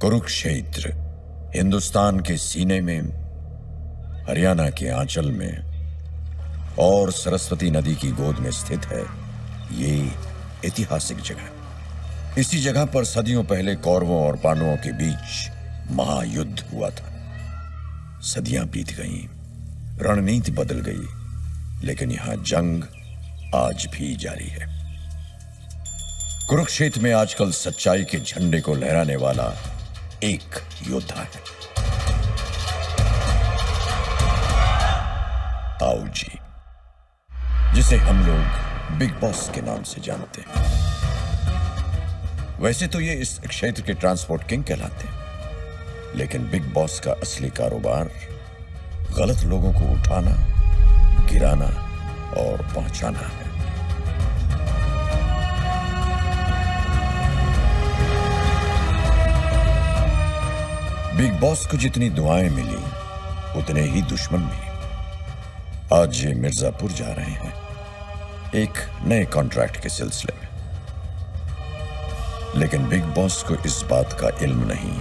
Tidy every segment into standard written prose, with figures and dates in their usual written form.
कुरुक्षेत्र हिंदुस्तान के सीने में, हरियाणा के आंचल में और सरस्वती नदी की गोद में स्थित है ये ऐतिहासिक जगह। इसी जगह पर सदियों पहले कौरवों और पांडवों के बीच महायुद्ध हुआ था। सदियां बीत गईं, रणनीति बदल गई, लेकिन यहां जंग आज भी जारी है। कुरुक्षेत्र में आजकल सच्चाई के झंडे को लहराने वाला एक योद्धा है। आओ जी, जिसे हम लोग बिग बॉस के नाम से जानते हैं। वैसे तो ये इस क्षेत्र के ट्रांसपोर्ट किंग कहलाते हैं, लेकिन बिग बॉस का असली कारोबार गलत लोगों को उठाना, गिराना और पहुंचाना है। बिग बॉस को जितनी दुआएं मिली, उतने ही दुश्मन भी। आज ये मिर्जापुर जा रहे हैं एक नए कॉन्ट्रैक्ट के सिलसिले में, लेकिन बिग बॉस को इस बात का इल्म नहीं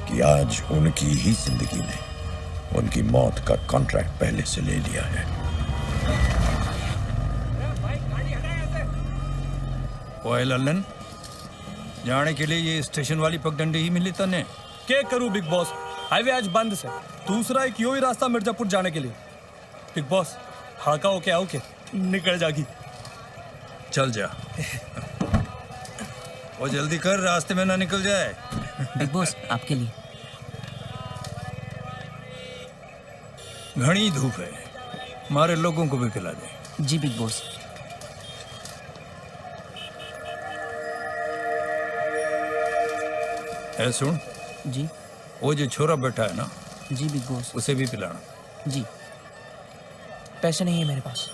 कि आज उनकी ही जिंदगी ने उनकी मौत का कॉन्ट्रैक्ट पहले से ले लिया है। ओए लल्लन, जाने के लिए ये स्टेशन वाली पगडंडी ही मिली तने। क्या करूं बिग बॉस, हाईवे आज बंद से। दूसरा एक यो ही रास्ता मिर्जापुर जाने के लिए। बिग बॉस हाका होके आओ के निकल जागी। चल जा। वो जल्दी कर, रास्ते में ना निकल जाए। बिग बॉस आपके लिए। घनी धूप है, हमारे लोगों को भी खिला दे। जी बिग बॉस। है सुन जी। वो जो छोरा बैठा है ना, जी बिग बॉस। उसे भी पिलाना। जी। पैसे नहीं है मेरे पास।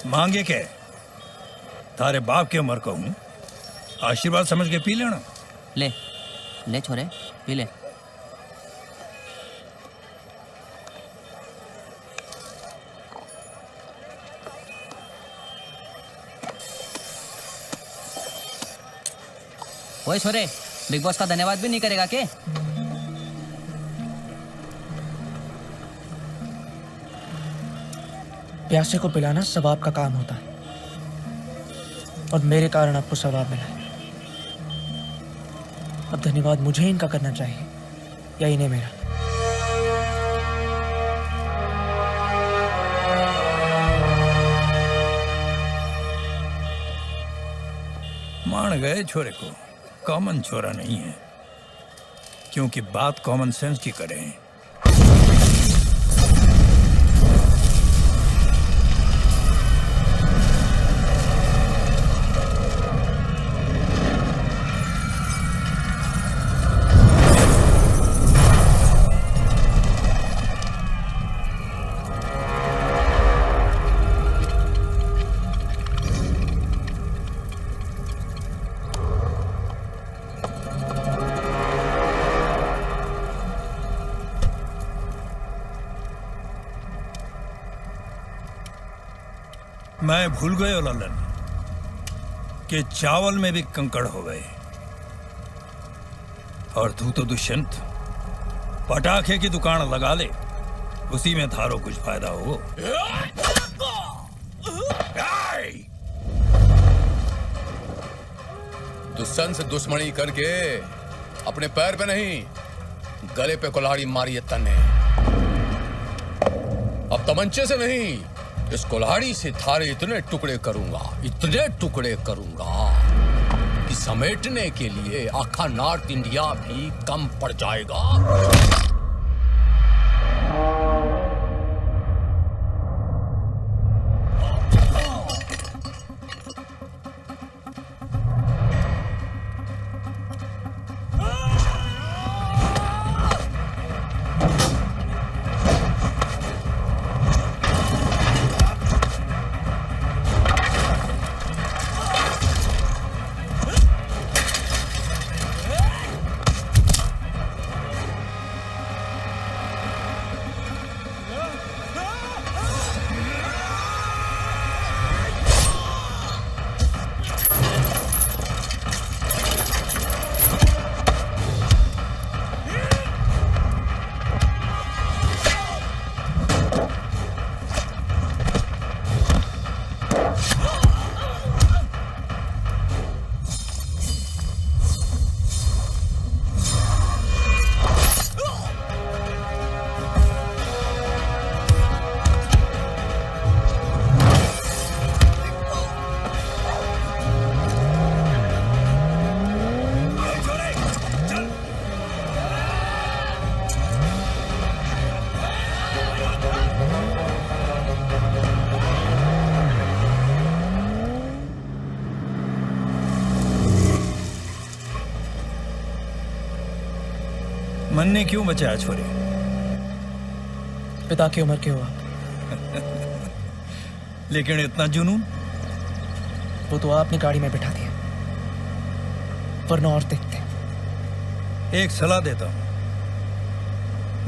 मांगे क्या? तारे बाप की उम्र का हूं, आशीर्वाद समझ के पी लेना। ले ले छोरे, पी ले। ओए छोरे, बिग बॉस का धन्यवाद भी नहीं करेगा के? प्यासे को पिलाना सवाब का काम होता है, और मेरे कारण आपको सवाब मिला है। अब धन्यवाद मुझे इनका करना चाहिए या इन्हें मेरा? मान गए छोरे को, कॉमन छोरा नहीं है, क्योंकि बात कॉमन सेंस की करें। मैं भूल गए ललन कि चावल में भी कंकड़ हो गए, और तू तो दुष्यंत पटाखे की दुकान लगा ले, उसी में थारो कुछ फायदा हो। दुष्यंत से दुश्मनी करके अपने पैर पे नहीं, गले पे कुल्हाड़ी मारी है तन्ने। अब तमंचे से नहीं, इस कुल्हाड़ी से थारे इतने टुकड़े करूंगा कि समेटने के लिए आखा नॉर्थ इंडिया भी कम पड़ जाएगा। मन्ने क्यों बचाया छोरे? पिता की उम्र के हो आप। लेकिन इतना जुनून? वो तो आपने गाड़ी में बिठा दिया, वरना और देखते। एक सलाह देता हूं,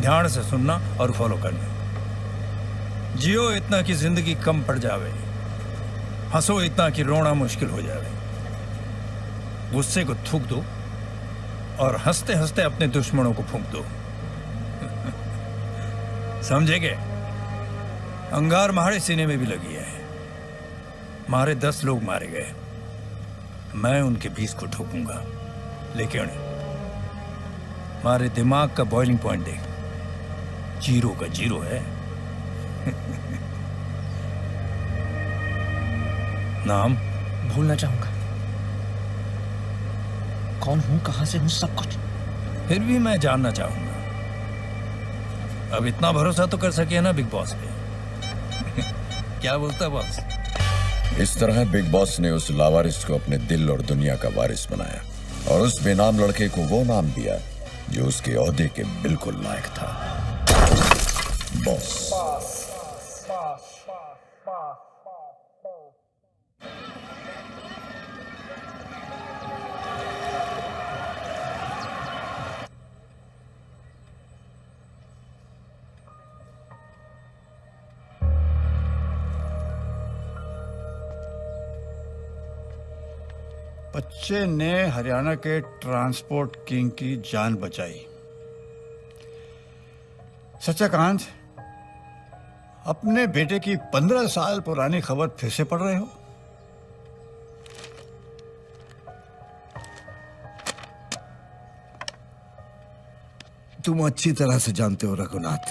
ध्यान से सुनना और फॉलो करना। जियो इतना कि जिंदगी कम पड़ जावे, हंसो इतना कि रोना मुश्किल हो जावे। गुस्से को थूक दो और हंसते हंसते अपने दुश्मनों को फूंक दो। समझेगे? अंगार मारे सीने में भी लगी है। मारे 10 लोग मारे गए, मैं उनके 20 को ठोकूंगा। लेकिन मारे दिमाग का बॉइलिंग पॉइंट देख, 0 का 0 है। नाम भूलना चाहूंगा, कौन हूं, कहां से हूं, सब कुछ। फिर भी मैं जानना चाहूंगा। अब इतना भरोसा तो कर सके ना बिग बॉस पे? क्या बोलता बॉस? इस तरह बिग बॉस ने उस लावारिस को अपने दिल और दुनिया का वारिस बनाया और उस बेनाम लड़के को वो नाम दिया जो उसके ओहदे के बिल्कुल लायक था, बॉस। बच्चे ने हरियाणा के ट्रांसपोर्ट किंग की जान बचाई। सच्चाकांत, अपने बेटे की 15 साल पुरानी खबर फिर से पढ़ रहे हो? तुम अच्छी तरह से जानते हो रघुनाथ,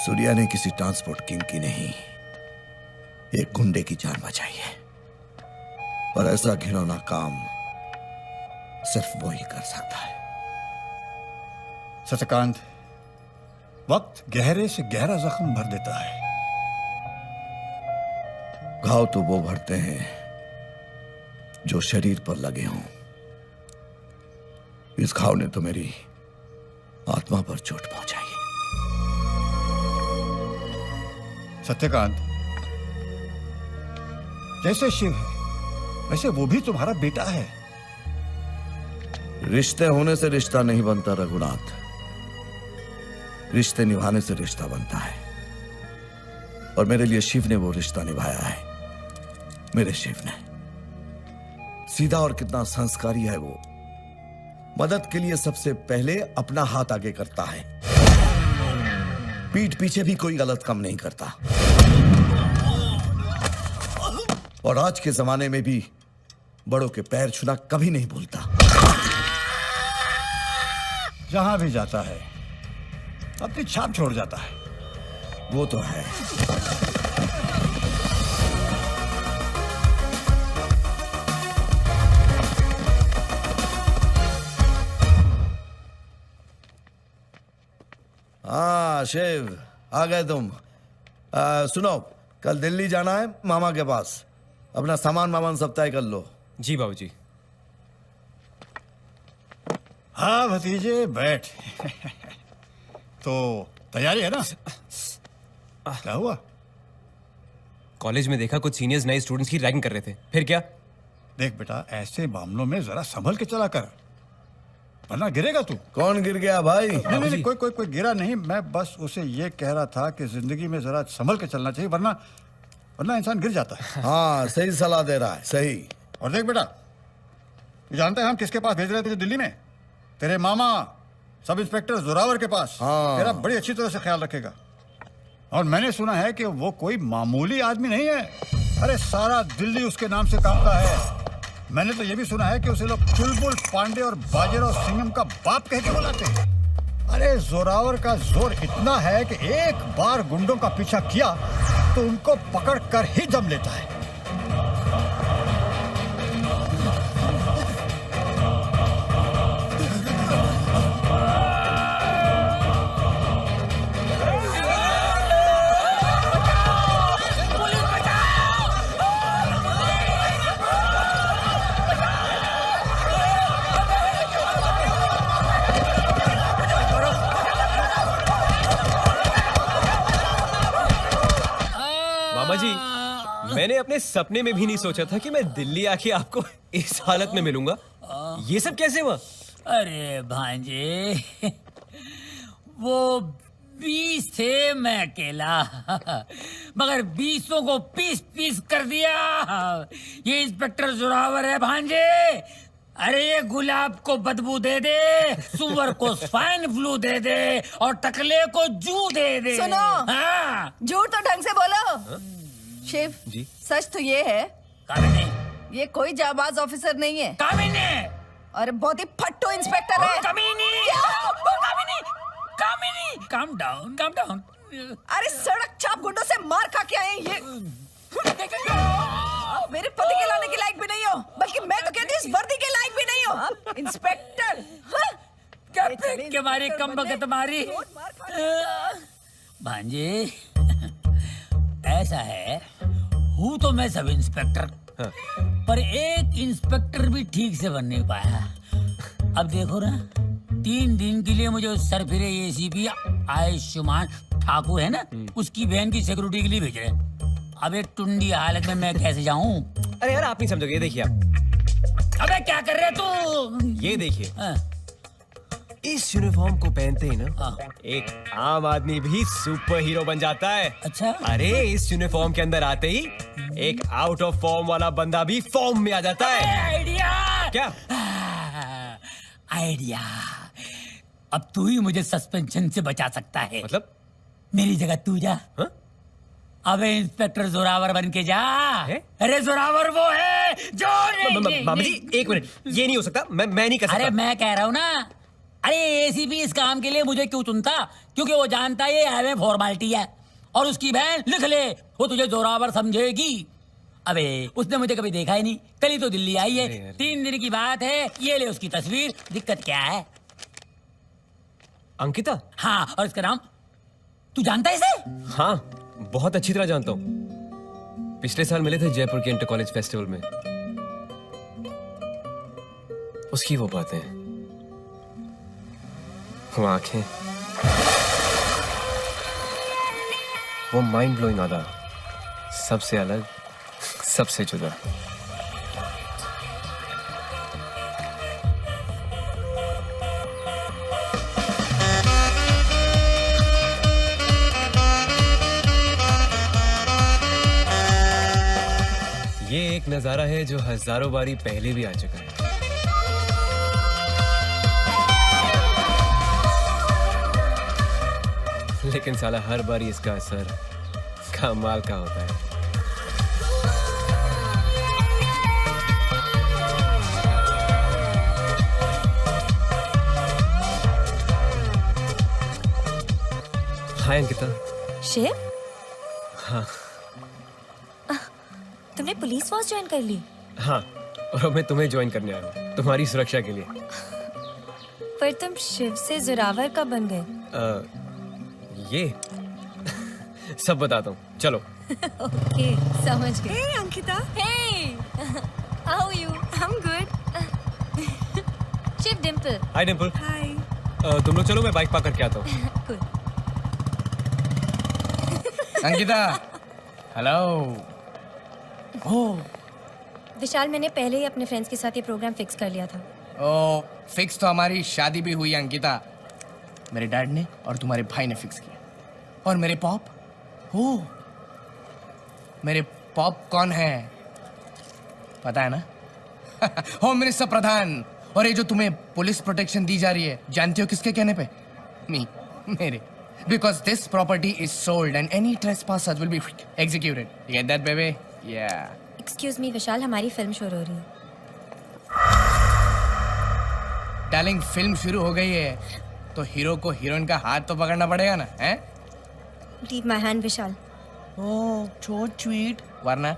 सूर्या ने किसी ट्रांसपोर्ट किंग की नहीं, एक गुंडे की जान बचाई है। और ऐसा घिनौना काम सिर्फ वो ही कर सकता है। सच्चाकांत, वक्त गहरे से गहरा जख्म भर देता है। घाव तो वो भरते हैं जो शरीर पर लगे हों। इस घाव ने तो मेरी आत्मा पर चोट पहुंचाई है। सत्यकांत, जैसे शिव है वैसे वो भी तुम्हारा बेटा है। रिश्ते होने से रिश्ता नहीं बनता रघुनाथ, रिश्ते निभाने से रिश्ता बनता है। और मेरे लिए शिव ने वो रिश्ता निभाया है। मेरे शिव ने सीधा और कितना संस्कारी है वो। मदद के लिए सबसे पहले अपना हाथ आगे करता है, पीठ पीछे भी कोई गलत काम नहीं करता। और आज के जमाने में भी बड़ों के पैर छूना कभी नहीं भूलता। जहां भी जाता है अपनी छाप छोड़ जाता है। वो तो है। हाँ शिव, आ गए तुम। सुनो, कल दिल्ली जाना है मामा के पास। अपना सामान मामान सब तय कर लो। जी बाबूजी। हाँ भतीजे, बैठ। तो तैयारी है ना? क्या हुआ? कॉलेज में देखा कुछ सीनियर्स नए स्टूडेंट्स की रैगिंग कर रहे थे। फिर क्या? देख बेटा, ऐसे मामलों में जरा संभल के चला कर, वरना गिरेगा तू। कौन गिर गया भाई? नहीं, कोई गिरा नहीं। मैं बस उसे ये कह रहा था कि जिंदगी में जरा संभल के चलना चाहिए, वरना इंसान गिर जाता है। हाँ, सही सलाह दे रहा है, सही। और देख बेटा, तू जानता है हम किसके पास भेज रहे थे तुझे दिल्ली में? तेरे मामा सब इंस्पेक्टर जोरावर के पास। हाँ। तेरा बड़ी अच्छी तरह से ख्याल रखेगा। और मैंने सुना है कि वो कोई मामूली आदमी नहीं है। अरे सारा दिल्ली उसके नाम से कांपता है। मैंने तो ये भी सुना है कि उसे लोग चुलबुल पांडे और बाजीराव सिंघम का बाप कह के बुलाते हैं। अरे जोरावर का जोर इतना है कि एक बार गुंडों का पीछा किया तो उनको पकड़ कर ही दम लेता है। मैंने अपने सपने में भी नहीं सोचा था कि मैं दिल्ली आके आपको इस हालत में मिलूंगा। ये सब कैसे हुआ? अरे भांजे, वो 20 थे, मैं अकेला, मगर 20 को पीस पीस कर दिया। ये इंस्पेक्टर जोरावर है भांजे। अरे ये गुलाब को बदबू दे दे, सुअर को स्वाइन फ्लू दे दे और टकले को जू दे दे। सुनो, हाँ, झूठ तो ढंग से बोलो। शिव जी? सच तो ये है, कामिनी, ये कोई जाबाज ऑफिसर नहीं है। कामिनी, और बहुत ही फट्टू इंस्पेक्टर है। कामिनी, कामिनी, कामिनी, काम डाउन, काम डाउन। अरे सड़क चाप गुंडों से मार खा के आए ये। मेरे पति के लाने के लायक भी नहीं हो, बल्कि मैं तो कहती हूँ इस वर्दी के लायक भी नहीं हो। इंस्पेक्टर क्या फेंक के मारी, कम बकत मारी। भांजे, ऐसा है, हूँ तो मैं सब इंस्पेक्टर, पर एक इंस्पेक्टर भी ठीक से बन नहीं पाया। अब देखो ना, 3 दिन के लिए मुझे सरफिरे एसीपी आयुष्मान ठाकुर है ना, उसकी बहन की सिक्योरिटी के लिए भेज रहे हैं। अब एक टुंडी हालत में मैं कैसे जाऊं? अरे यार, आप नहीं समझोगे। ये देखिए आप। अबे क्या कर रहे तू? ये देखिए, इस यूनिफॉर्म को पहनते ही ना एक आम आदमी भी सुपर हीरो बन जाता है। अच्छा? अरे इस यूनिफॉर्म के अंदर आते ही एक आउट ऑफ फॉर्म वाला बंदा भी फॉर्म में आ जाता है। आइडिया! क्या आइडिया! अब तू ही मुझे सस्पेंशन से बचा सकता है। मतलब? मेरी जगह तू जा। हा? अबे इंस्पेक्टर जोरावर बन के जा। अरे जोरावर वो है जो मामा जी, 1 मिनट, ये नहीं हो सकता। मैं नहीं कर सकता। अरे मैं कह रहा हूँ ना, अरे एसीपी इस काम के लिए मुझे क्यों चुनता? क्योंकि वो जानता है ये हाईवे फॉर्मेलिटी है, और उसकी बहन लिख ले, वो तुझे जोरावर समझेगी। अबे उसने मुझे कभी देखा ही नहीं, कल ही तो दिल्ली आई है, 3 दिन की बात है। ये ले उसकी तस्वीर। दिक्कत क्या है? अंकिता? हाँ, और इसका नाम तू जानता है इसे? हाँ, बहुत अच्छी तरह जानता हूँ। पिछले साल मिले थे जयपुर के इंटर कॉलेज फेस्टिवल में। उसकी वो बातें, वो आंखें, वो माइंड ब्लोइंग आदा, सबसे अलग, सबसे जुदा। ये एक नजारा है जो हजारों बारी पहले भी आ चुका है। लेकिन साला हर बारी इसका असर कमाल का होता है। हाय अंकिता। शिव, हाँ तुमने पुलिस फोर्स ज्वाइन कर ली? हाँ, और अब मैं तुम्हें ज्वाइन करने आया हूँ, तुम्हारी सुरक्षा के लिए। पर तुम शिव से जोरावर कब बन गए? ये सब बताता हूँ, चलो। ओके, समझ गए। Hey Ankita. Hey, how are you? I'm good. Shiv, Dimple. हाय डिम्पल। हाय। तुम लोग चलो, मैं बाइक पार्क करके आता हूँ। अंकिता, हेलो। ओह विशाल, मैंने पहले ही अपने फ्रेंड्स के साथ ये प्रोग्राम फिक्स कर लिया था। ओ, फिक्स तो हमारी शादी भी हुई अंकिता। मेरे डैड ने और तुम्हारे भाई ने फिक्स किया। और मेरे पॉप, हो मेरे पॉप कौन है पता है ना? होम मिनिस्टर प्रधान। और ये जो तुम्हें पुलिस प्रोटेक्शन दी जा रही है, जानते हो किसके कहने पे? मेरे। Because this property is sold and any trespassers will be executed. You get that, baby? Yeah. Excuse me, विशाल, हमारी फिल्म शुरू हो रही है। डार्लिंग, फिल्म शुरू हो गई है तो हीरो को हीरोइन का हाथ तो पकड़ना पड़ेगा ना, हैं? Leave my hand, Vishal. Oh, so sweet. वरना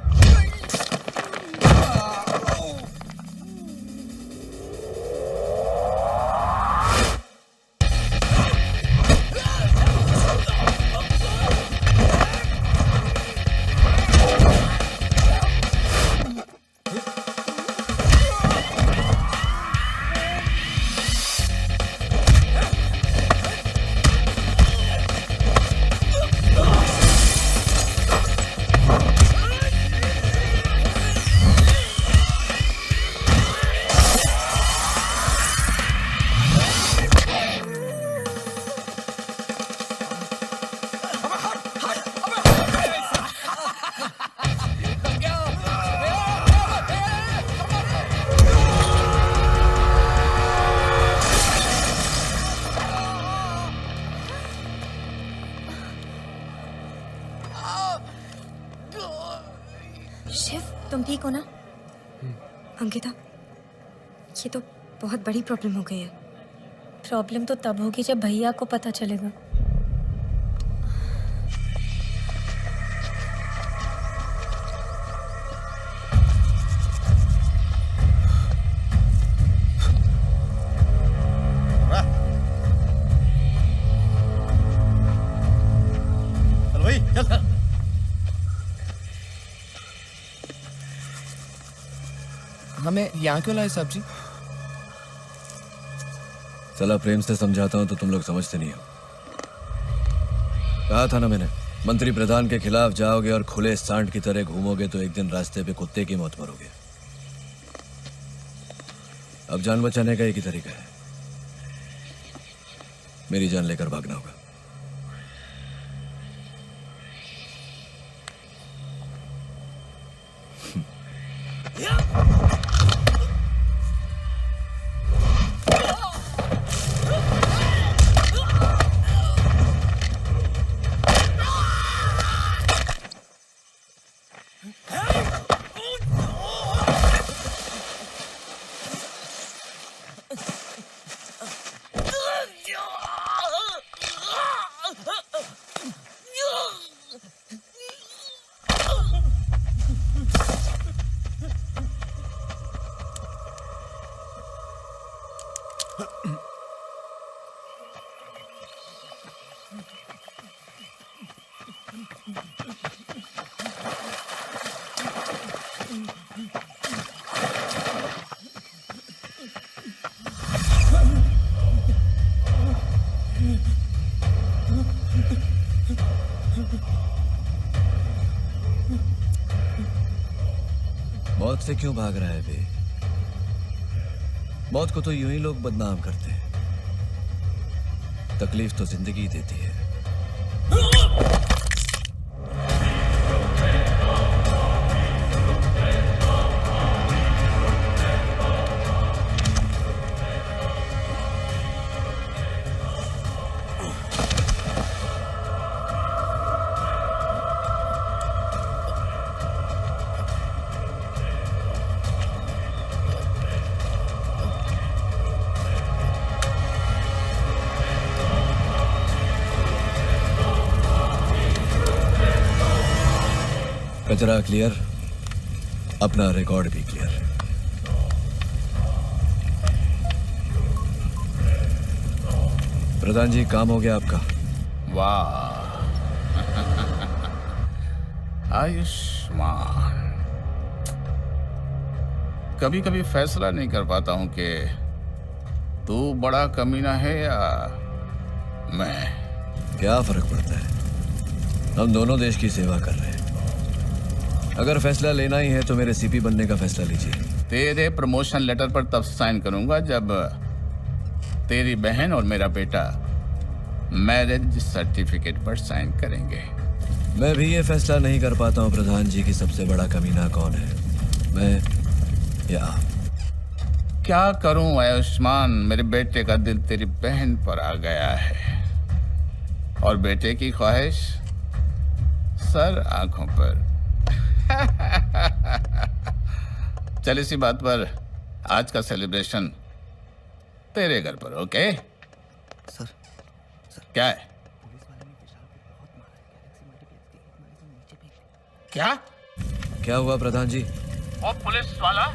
तुम ठीक हो ना? अंकिता, ये तो बहुत बड़ी प्रॉब्लम हो गई है। प्रॉब्लम तो तब होगी जब भैया को पता चलेगा। चल भाई चल। हमें यहाँ क्यों लाए साहब जी? साला प्रेम से समझाता हूं तो तुम लोग समझते नहीं हो। कहा था ना मैंने, मंत्री प्रधान के खिलाफ जाओगे और खुले सांड की तरह घूमोगे तो एक दिन रास्ते पे कुत्ते की मौत मरोगे। अब जान बचाने का एक ही तरीका है, मेरी जान लेकर भागना होगा। मौत से क्यों भाग रहा है बे? मौत को तो यूं ही लोग बदनाम करते हैं, तकलीफ तो जिंदगी देती है। कचरा क्लियर, अपना रिकॉर्ड भी क्लियर। प्रधान जी, काम हो गया आपका। वाह आयुष्मान, कभी कभी फैसला नहीं कर पाता हूं कि तू बड़ा कमीना है या मैं। क्या फर्क पड़ता है, हम दोनों देश की सेवा कर रहे हैं। अगर फैसला लेना ही है तो मेरे सीपी बनने का फैसला लीजिए। तेरे प्रमोशन लेटर पर तब साइन करूंगा जब तेरी बहन और मेरा बेटा मैरिज सर्टिफिकेट पर साइन करेंगे। मैं भी ये फैसला नहीं कर पाता हूँ प्रधान जी की सबसे बड़ा कमीना कौन है, मैं या आप। क्या करूं आयुष्मान, मेरे बेटे का दिल तेरी बहन पर आ गया है और बेटे की ख्वाहिश सर आंखों पर। चल इसी बात पर आज का सेलिब्रेशन तेरे घर पर। Okay sir? क्या है? क्या क्या हुआ प्रधान जी? वो पुलिस वाला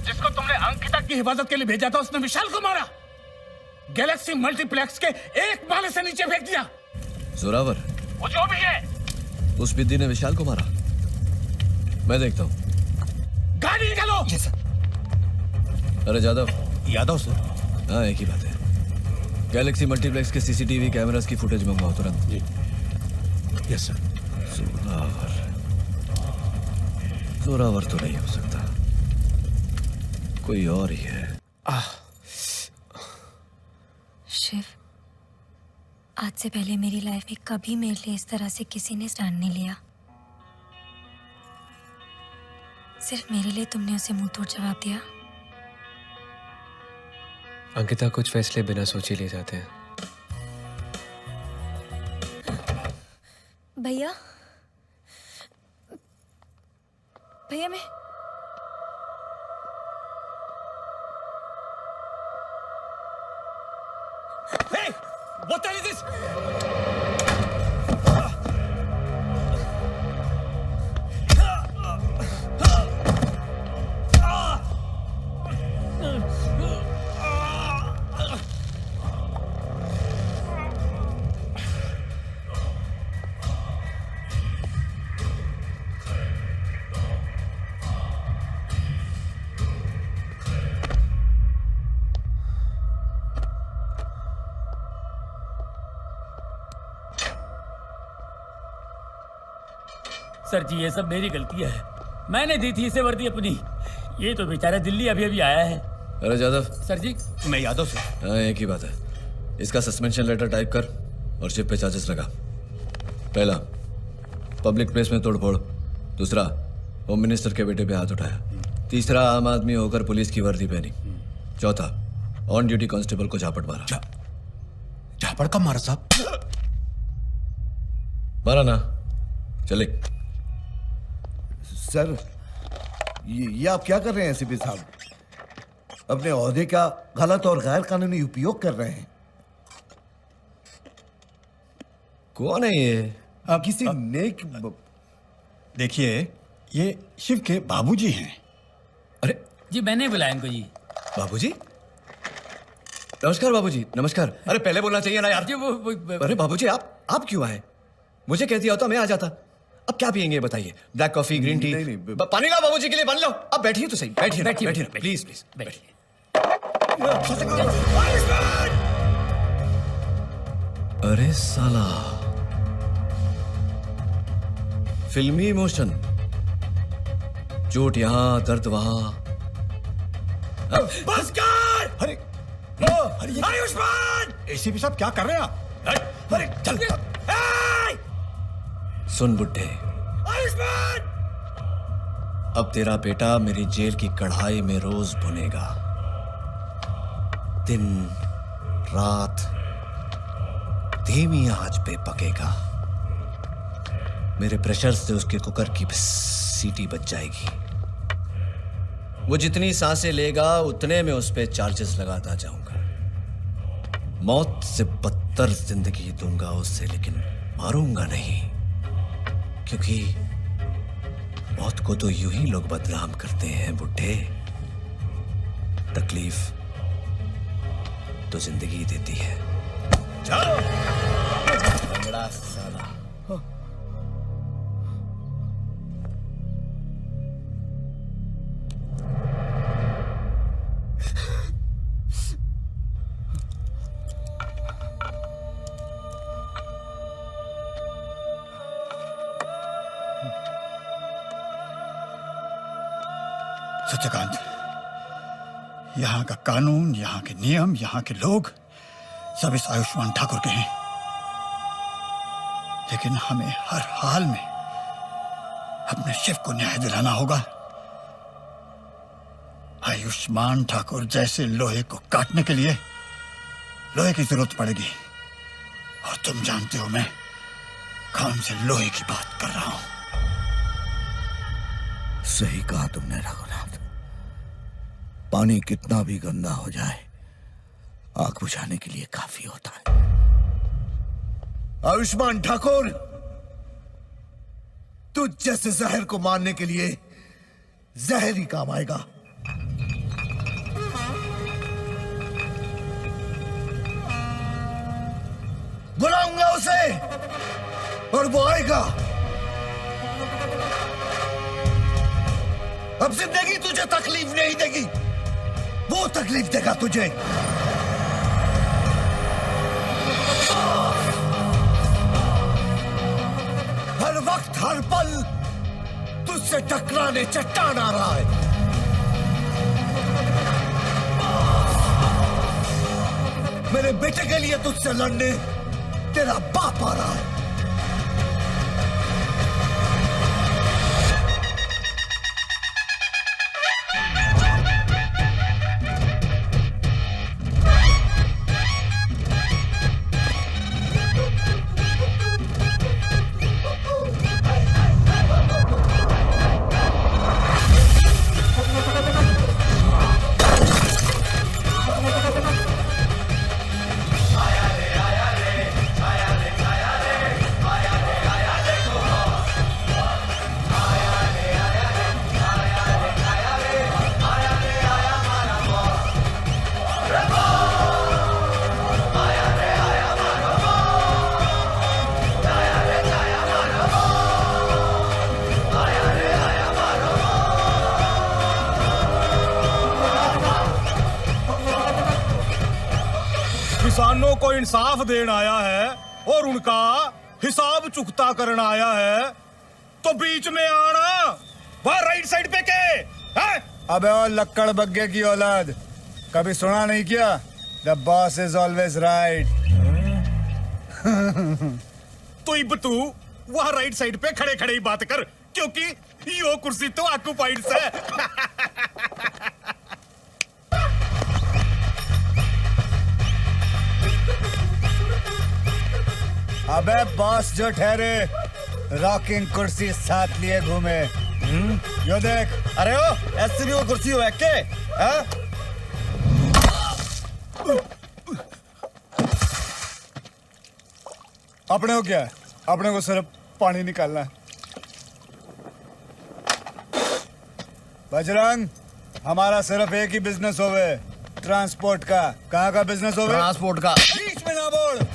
जिसको तुमने अंकिता की हिफाजत के लिए भेजा था, उसने विशाल को मारा। गैलेक्सी मल्टीप्लेक्स के एक माले से नीचे फेंक दिया। जोरावर? वो जो भी है। उस बिद्दी ने विशाल को मारा? मैं देखता हूँ। गाड़ी निकालो। जी सर। अरे जादव। यादव सर। हाँ, एक ही बात है। गैलेक्सी मल्टीप्लेक्स के सीसीटीवी कैमरास की फुटेज मंगवाओ तुरंत। जी यस सर। जोरावर, जोरावर तो नहीं हो सकता, कोई और ही है। शिव, आज से पहले मेरी लाइफ में कभी मेरे लिए इस तरह से किसी ने स्टैंड नहीं लिया। सिर्फ मेरे लिए तुमने उसे मुंह तोड़ जवाब दिया। अंकिता, कुछ फैसले बिना सोचे लिए जाते हैं। भैया, भैया मैं Hey! What the hell is this? Sir ji ये सब मेरी गलती है। मैंने दी थी इसे वर्दी अपनी। ये तो बेचारा दिल्ली अभी अभी आया है। अरे जादव। सर जी। मैं यादव से। हाँ एक ही बात है। इसका सस्पेंशन लेटर टाइप कर और शिप पे चार्जेस लगा। पहला, पब्लिक प्लेस में तोड़फोड़। दूसरा, होम मिनिस्टर के बेटे पे हाथ उठाया। तीसरा, आम आदमी होकर पुलिस की वर्दी पहनी। चौथा, ऑन ड्यूटी कांस्टेबल को झापड़ मारा। झापड़ कब मारा साहब? मारा ना। चले। सर ये आप क्या कर रहे हैं एसीपी साहब? अपने ओहदे का गलत और गैर कानूनी उपयोग कर रहे हैं। कौन है ये? किसी नेक देखिए ये शिव के बाबूजी हैं। अरे जी मैंने बुलाया इनको जी। बाबूजी? नमस्कार बाबूजी। नमस्कार। अरे पहले बोलना चाहिए ना यार। जी वो अरे बाबूजी आप क्यों आए? मुझे कह दिया होता मैं आ जाता। अब क्या पियेंगे बताइए? Black coffee, green tea? पानी लाओ बाबूजी के लिए। बन लो। अब बैठिए तो सही। बैठिए बैठिए प्लीज प्लीज बैठिए। अरे साला, फिल्मी इमोशन। चोट यहां, दर्द वहां। बस कर! अरे आयुष्मान! एसीपी साहब क्या कर रहे हैं आप? अरे चल। सुन बुड्ढे, अब तेरा बेटा मेरी जेल की कढ़ाई में रोज भुनेगा। दिन रात धीमी आंच पे पकेगा। मेरे प्रेशर से उसके कुकर की सीटी बच जाएगी। वो जितनी सांसें लेगा उतने में उस पे चार्जेस लगाता जाऊंगा। मौत से बदतर जिंदगी दूंगा उससे, लेकिन मारूंगा नहीं, क्योंकि मौत को तो यूं ही लोग बदनाम करते हैं बुड्ढे। तकलीफ तो जिंदगी देती है। चलो बड़ा साला। सत्यकांत, यहाँ का कानून, यहाँ के नियम, यहाँ के लोग सब इस आयुष्मान ठाकुर के हैं, लेकिन हमें हर हाल में अपने शिव को न्याय दिलाना होगा। आयुष्मान ठाकुर जैसे लोहे को काटने के लिए लोहे की जरूरत पड़ेगी, और तुम जानते हो मैं कौन से लोहे की बात कर रहा हूं। सही कहा तुमने रघुनाथ। पानी कितना भी गंदा हो जाए आग बुझाने के लिए काफी होता है। आयुष्मान ठाकुर, तू जैसे जहर को मारने के लिए जहर ही काम आएगा। बुलाऊंगा उसे और वो आएगा। अब जिंदगी तुझे तकलीफ नहीं देगी, वो तकलीफ देगा तुझे। हर वक्त हर पल तुझसे टकराने चट्टान आ रहा है। मेरे बेटे के लिए तुझसे लड़ने तेरा बाप आ रहा है। किसानों को इंसाफ देना आया है और उनका हिसाब चुकता करना आया है, तो बीच में आना वह राइट साइड पे के है? अबे और लक्कड़ बग्गे की औलाद, कभी सुना नहीं क्या? The boss is always right. तो इब तू वह राइट साइड पे खड़े खड़े ही बात कर, क्योंकि यो कुर्सी तो ऑक्यूपाइड है। अबे बॉस जो ठहरे, रॉकिंग कुर्सी साथ लिए घूमे। यो देख। अरे ओ ऐसी भी वो कुर्सी हो के हाँ? अपने को क्या है? अपने को सिर्फ पानी निकालना है। बजरंग, हमारा सिर्फ एक ही बिजनेस होवे, ट्रांसपोर्ट का। कहाँ का बिजनेस होवे? ट्रांसपोर्ट का। बीच में ना बोल।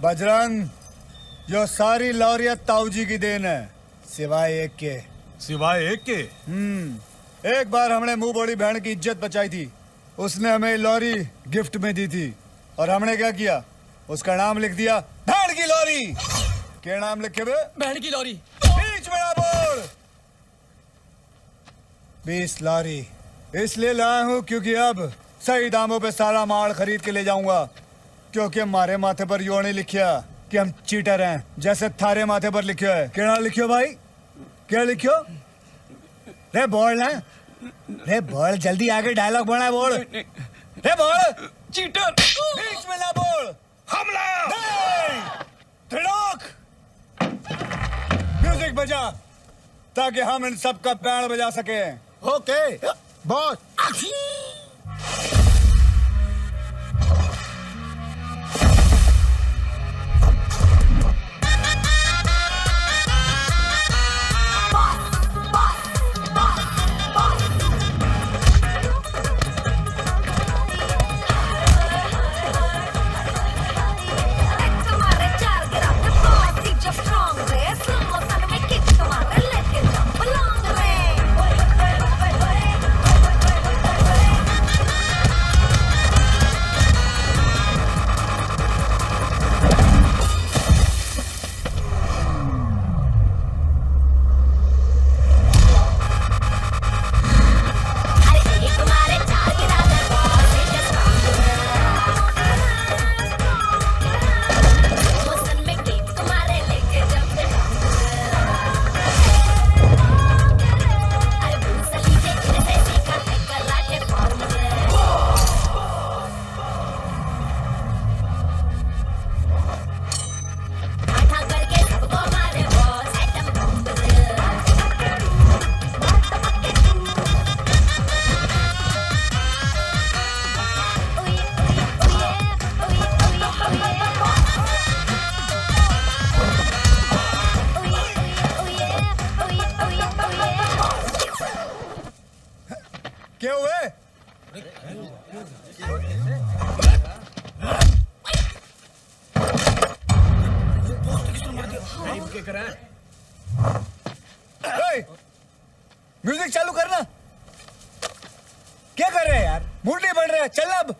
बजरंग, जो सारी लॉरियत ताऊजी की देन है, सिवाय एक के। सिवाय एक के? एक बार हमने मुंह बोली बहन की इज्जत बचाई थी, उसने हमें लॉरी गिफ्ट में दी थी, और हमने क्या किया? उसका नाम लिख दिया बहन की लॉरी। क्या नाम लिखे बे? बहन की लॉरी। बीच में ना बोल। 20 लॉरी इसलिए लाया हूँ क्योंकि अब सही दामों पे सारा माल खरीद के ले जाऊंगा, क्योंकि हमारे माथे पर यो नहीं लिखिया कि हम चीटर हैं, जैसे थारे माथे पर लिखियो है। क्या लिखियो भाई? क्या लिखियो? रे बोल ना, रे बोल जल्दी, आगे डायलॉग बना है, बोल। रे बोल। चीटर। बीच में ना बोल। हमला। त्रिलोक, म्यूजिक बजा ताकि हम इन सब का बैंड बजा सके। Okay boss. क्या हुए? म्यूजिक चालू करना। क्या कर रहे हैं यार? मूड नहीं बन रहा है, चल अब।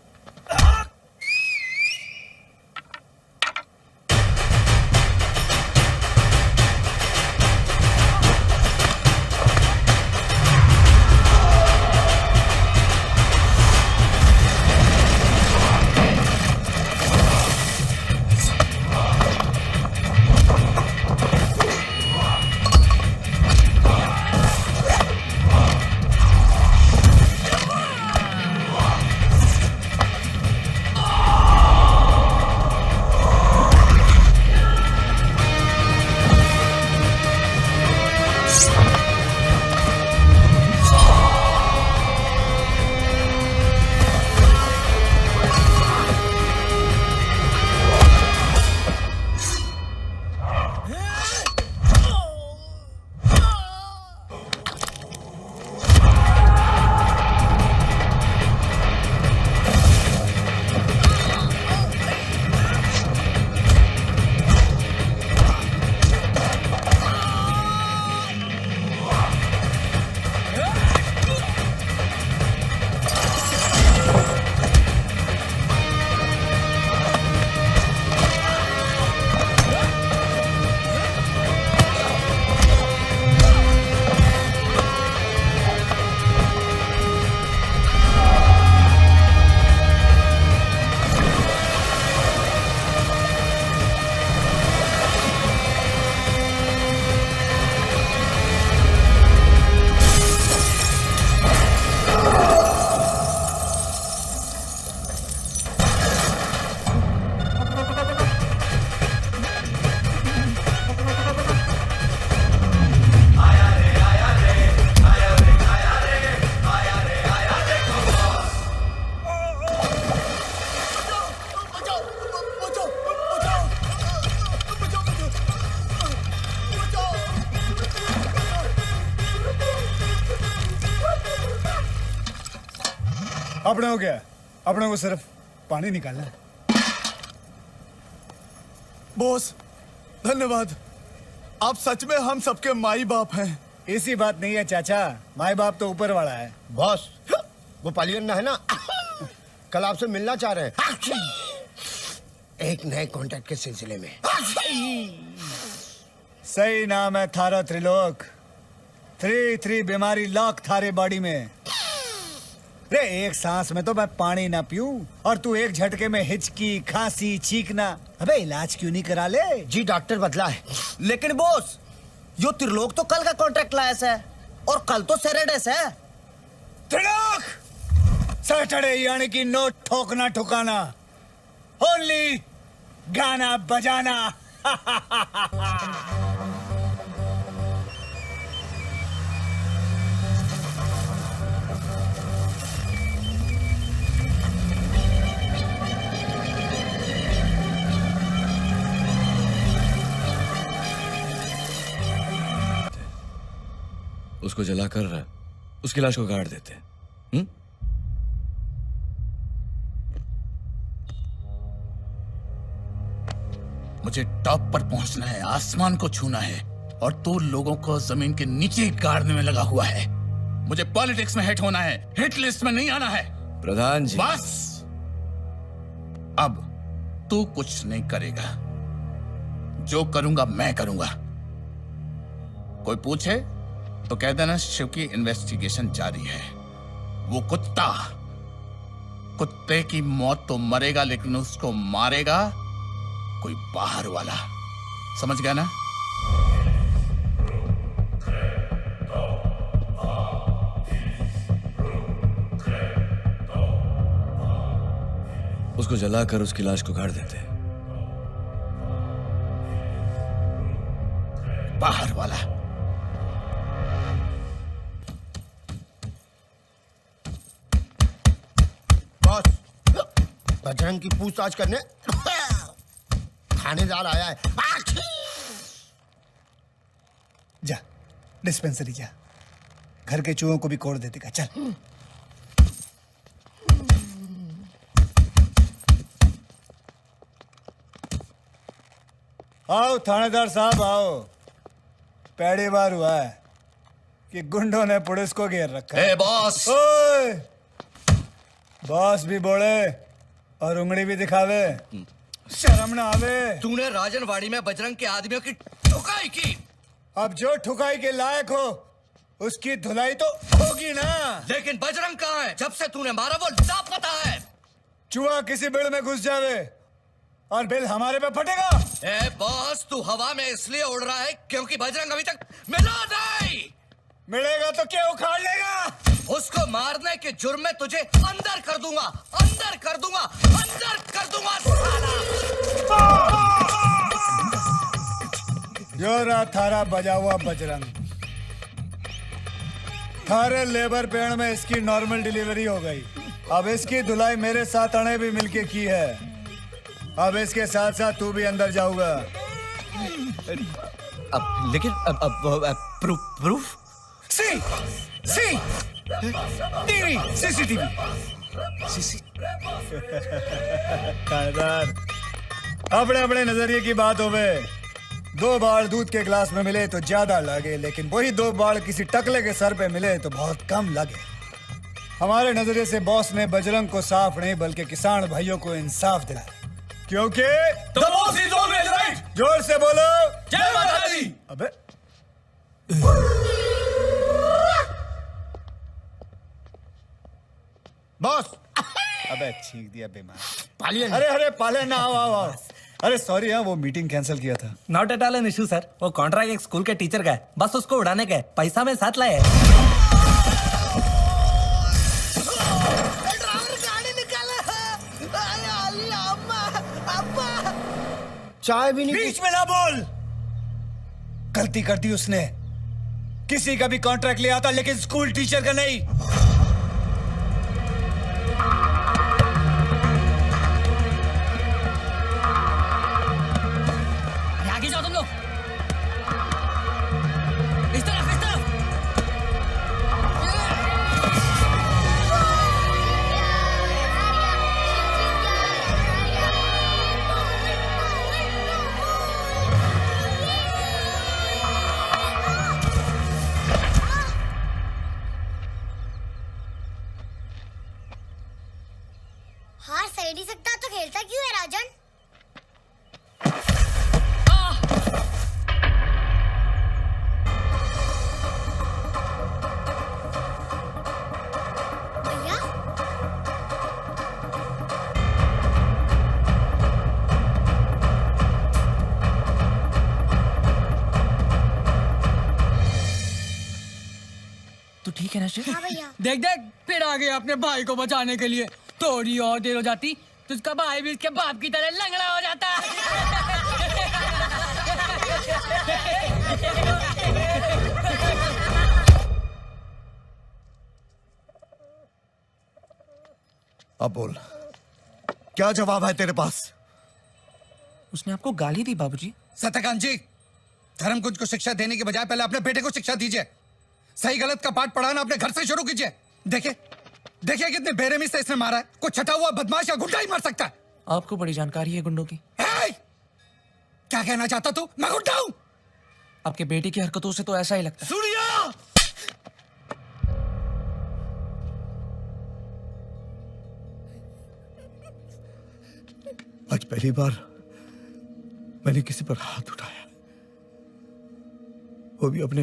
अपने को क्या, अपने को सिर्फ पानी निकालना है। बॉस धन्यवाद, आप सच में हम सबके माई बाप हैं। ऐसी बात नहीं है चाचा, माई बाप तो ऊपर वाला है। बॉस वो पालियन्ना है ना, कल आपसे मिलना चाह रहे हैं एक नए कॉन्ट्रैक्ट के सिलसिले में। सही नाम है थारा त्रिलोक। 3 बीमारी लॉक थारे बॉडी में। रे एक सांस में तो मैं पानी ना पीऊं और तू एक झटके में हिचकी, खांसी, चीखना। अबे इलाज क्यों नहीं करा ले? जी डॉक्टर बदला है। लेकिन बॉस यो त्रिलोक तो कल का कॉन्ट्रैक्ट लाया है और कल तो सैटरडे है। त्रिलोक सैटरडे यानी कि नो ठोकना ठुकाना, ओनली गाना बजाना। उसको जलाकर उसकी लाश को गाड़ देते। मुझे टॉप पर पहुंचना है, आसमान को छूना है, और तू लोगों को जमीन के नीचे गाड़ने में लगा हुआ है। मुझे पॉलिटिक्स में हिट होना है, हिट लिस्ट में नहीं आना है। प्रधान जी बस अब तू कुछ नहीं करेगा, जो करूंगा मैं करूंगा। कोई पूछे तो कह देना शिव की इन्वेस्टिगेशन जारी है। वो कुत्ते की मौत तो मरेगा, लेकिन उसको मारेगा कोई बाहर वाला। समझ गया ना? उसको जलाकर उसकी लाश को गाड़ देते। बाहर वाला। बॉस बजरंग की पूछताछ करने थानेदार आया है। जा डिस्पेंसरी जा, घर के चूहों को भी कोड़ दे देगा। चल आओ थानेदार साहब आओ। पहली बार हुआ है कि गुंडों ने पुलिस को घेर रखा है। बॉस। ओए बॉस भी बोले और उंगली भी दिखावे, शर्म ना आवे। तूने राजनवाड़ी में बजरंग के आदमियों की ठुकाई की। अब जो ठुकाई के लायक हो उसकी धुलाई तो होगी ना। लेकिन बजरंग कहाँ है? जब से तूने मारा वो लापता है। चूहा किसी बिल में घुस जावे और बिल हमारे पे फटेगा। ए बॉस, तू हवा में इसलिए उड़ रहा है क्योंकि बजरंग अभी तक मिला नहीं। मिलेगा तो क्या उखाड़ लेगा? उसको मारने के जुर्म में तुझे अंदर कर दूंगा, अंदर कर दूंगा, अंदर कर दूंगा साला। यो रहा थारा बजा हुआ बजरंग। थारे लेबर पेड़ में इसकी नॉर्मल डिलीवरी हो गई। अब इसकी धुलाई मेरे साथ अणे भी मिलके की है। अब इसके साथ साथ तू भी अंदर जाऊंगा। अब लेकिन अब प्रूफ सी टीवी सीसीटीवी थानेदार अपने अपने नजरिए की बात होवे। 2 बाल दूध के गिलास में मिले तो ज्यादा लगे, लेकिन वही 2 बाल किसी टकले के सर पे मिले तो बहुत कम लगे। हमारे नजरिए से बॉस ने बजरंग को साफ नहीं बल्कि किसान भाइयों को इंसाफ दिलाया, क्योंकि The boss is always right. जोर से बोलो जय माता दी। अबे बॉस अबे छींक दिया बेमार। पालियन। अरे पालियन ना आओ। अरे सॉरी हाँ, वो मीटिंग कैंसिल किया था। Not at all an issue sir. वो कॉन्ट्रैक्ट एक स्कूल के टीचर का है, बस उसको उड़ाने का है। पैसा में साथ लाए। चाय भी नहीं। बीच में ना बोल। गलती कर दी उसने। किसी का भी कॉन्ट्रैक्ट लिया था लेकिन स्कूल टीचर का नहीं। आगे जाओ तुम लोग। इस तरफ, इस तरफ। है ना शिव? हाँ भैया। देख देख फिर आ गया अपने भाई को बचाने के लिए। थोड़ी और देर हो जाती तो उसका भाई भी इसके बाप की तरह लंगड़ा हो जाता। अब बोल, क्या जवाब है तेरे पास? उसने आपको गाली दी बाबूजी? सत्यकांत जी, धर्मकुंज को शिक्षा देने के बजाय पहले अपने बेटे को शिक्षा दीजिए। सही गलत का पाठ पढ़ाना अपने घर से शुरू कीजिए। देखिए देखिए कितने बेरहमी से इसने मारा है। कोई छटा हुआ बदमाश या गुंडा ही मार सकता है। आपको बड़ी जानकारी है गुंडों की। क्या कहना चाहता तू? मैं गुंडा हूं? आपके बेटे की हरकतों से तो ऐसा ही लगता है। सूर्या! आज पहली बार मैंने किसी पर हाथ उठाया, वो भी अपने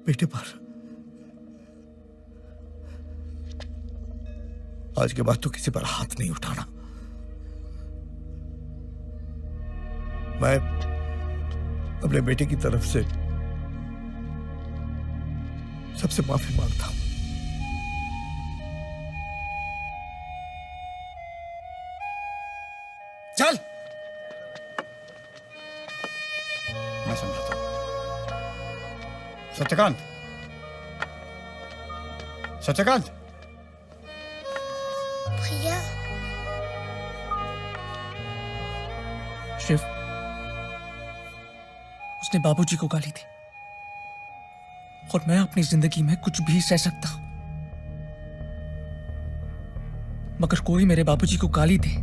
बेटे पर। आज के बाद तो किसी पर हाथ नहीं उठाना। मैं अपने बेटे की तरफ से सबसे माफी मांगता हूं। चल। मैं समझाता हूं। सत्यकांत, सत्यकांत, भैया। शिव, उसने बाबूजी को गाली दी और मैं अपनी जिंदगी में कुछ भी सह सकता हूं, मगर कोई मेरे बाबूजी को गाली दे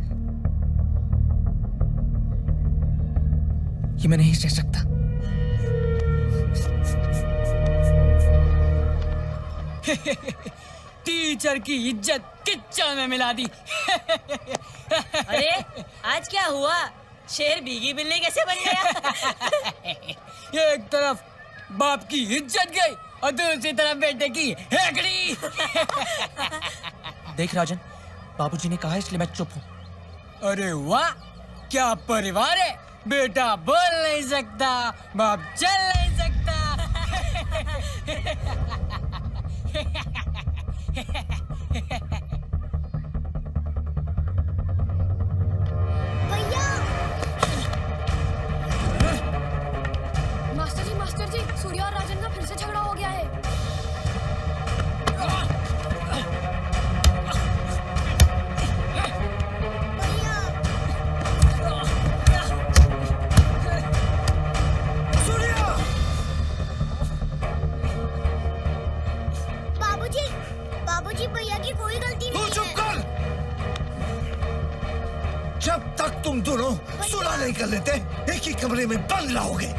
ये मैं नहीं सह सकता। टीचर की इज्जत किच्चड़ में मिला दी। अरे आज क्या हुआ? शेर भीगी बिल्ली कैसे बन गया? एक तरफ बाप की इज्जत गई और दूसरी तरफ बेटे की हेकड़ी। देख राजन, बाबूजी ने कहा इसलिए मैं चुप हूं। अरे वाह, क्या परिवार है। बेटा बोल नहीं सकता, बाप चल नहीं सकता। मास्टर जी, सूर्या और राजन का फिर से झगड़ा हो गया है। बाबूजी, बाबूजी भैया की कोई गलती नहीं है। चुप कर। जब तक तुम दोनों सुलह नहीं कर लेते, एक ही कमरे में बंद रहोगे।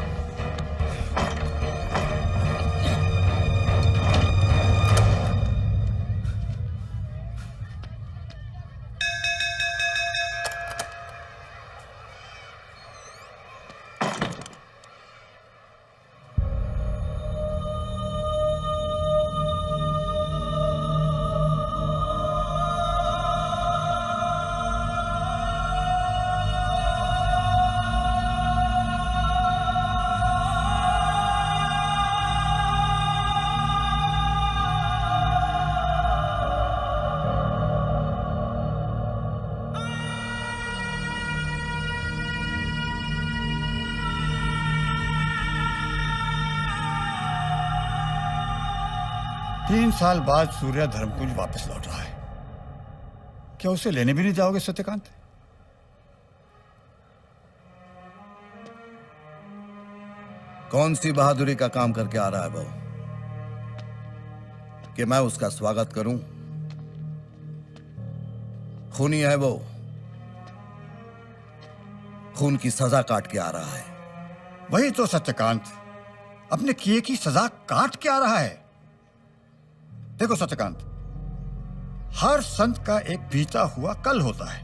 तीन साल बाद सूर्या धर्मकुंज वापस लौट रहा है। क्या उसे लेने भी नहीं जाओगे सत्यकांत? कौन सी बहादुरी का काम करके आ रहा है वो कि मैं उसका स्वागत करूं? खूनी है वो, खून की सजा काट के आ रहा है। वही तो सत्यकांत, अपने किए की सजा काट के आ रहा है। देखो सत्यकांत, हर संत का एक बीता हुआ कल होता है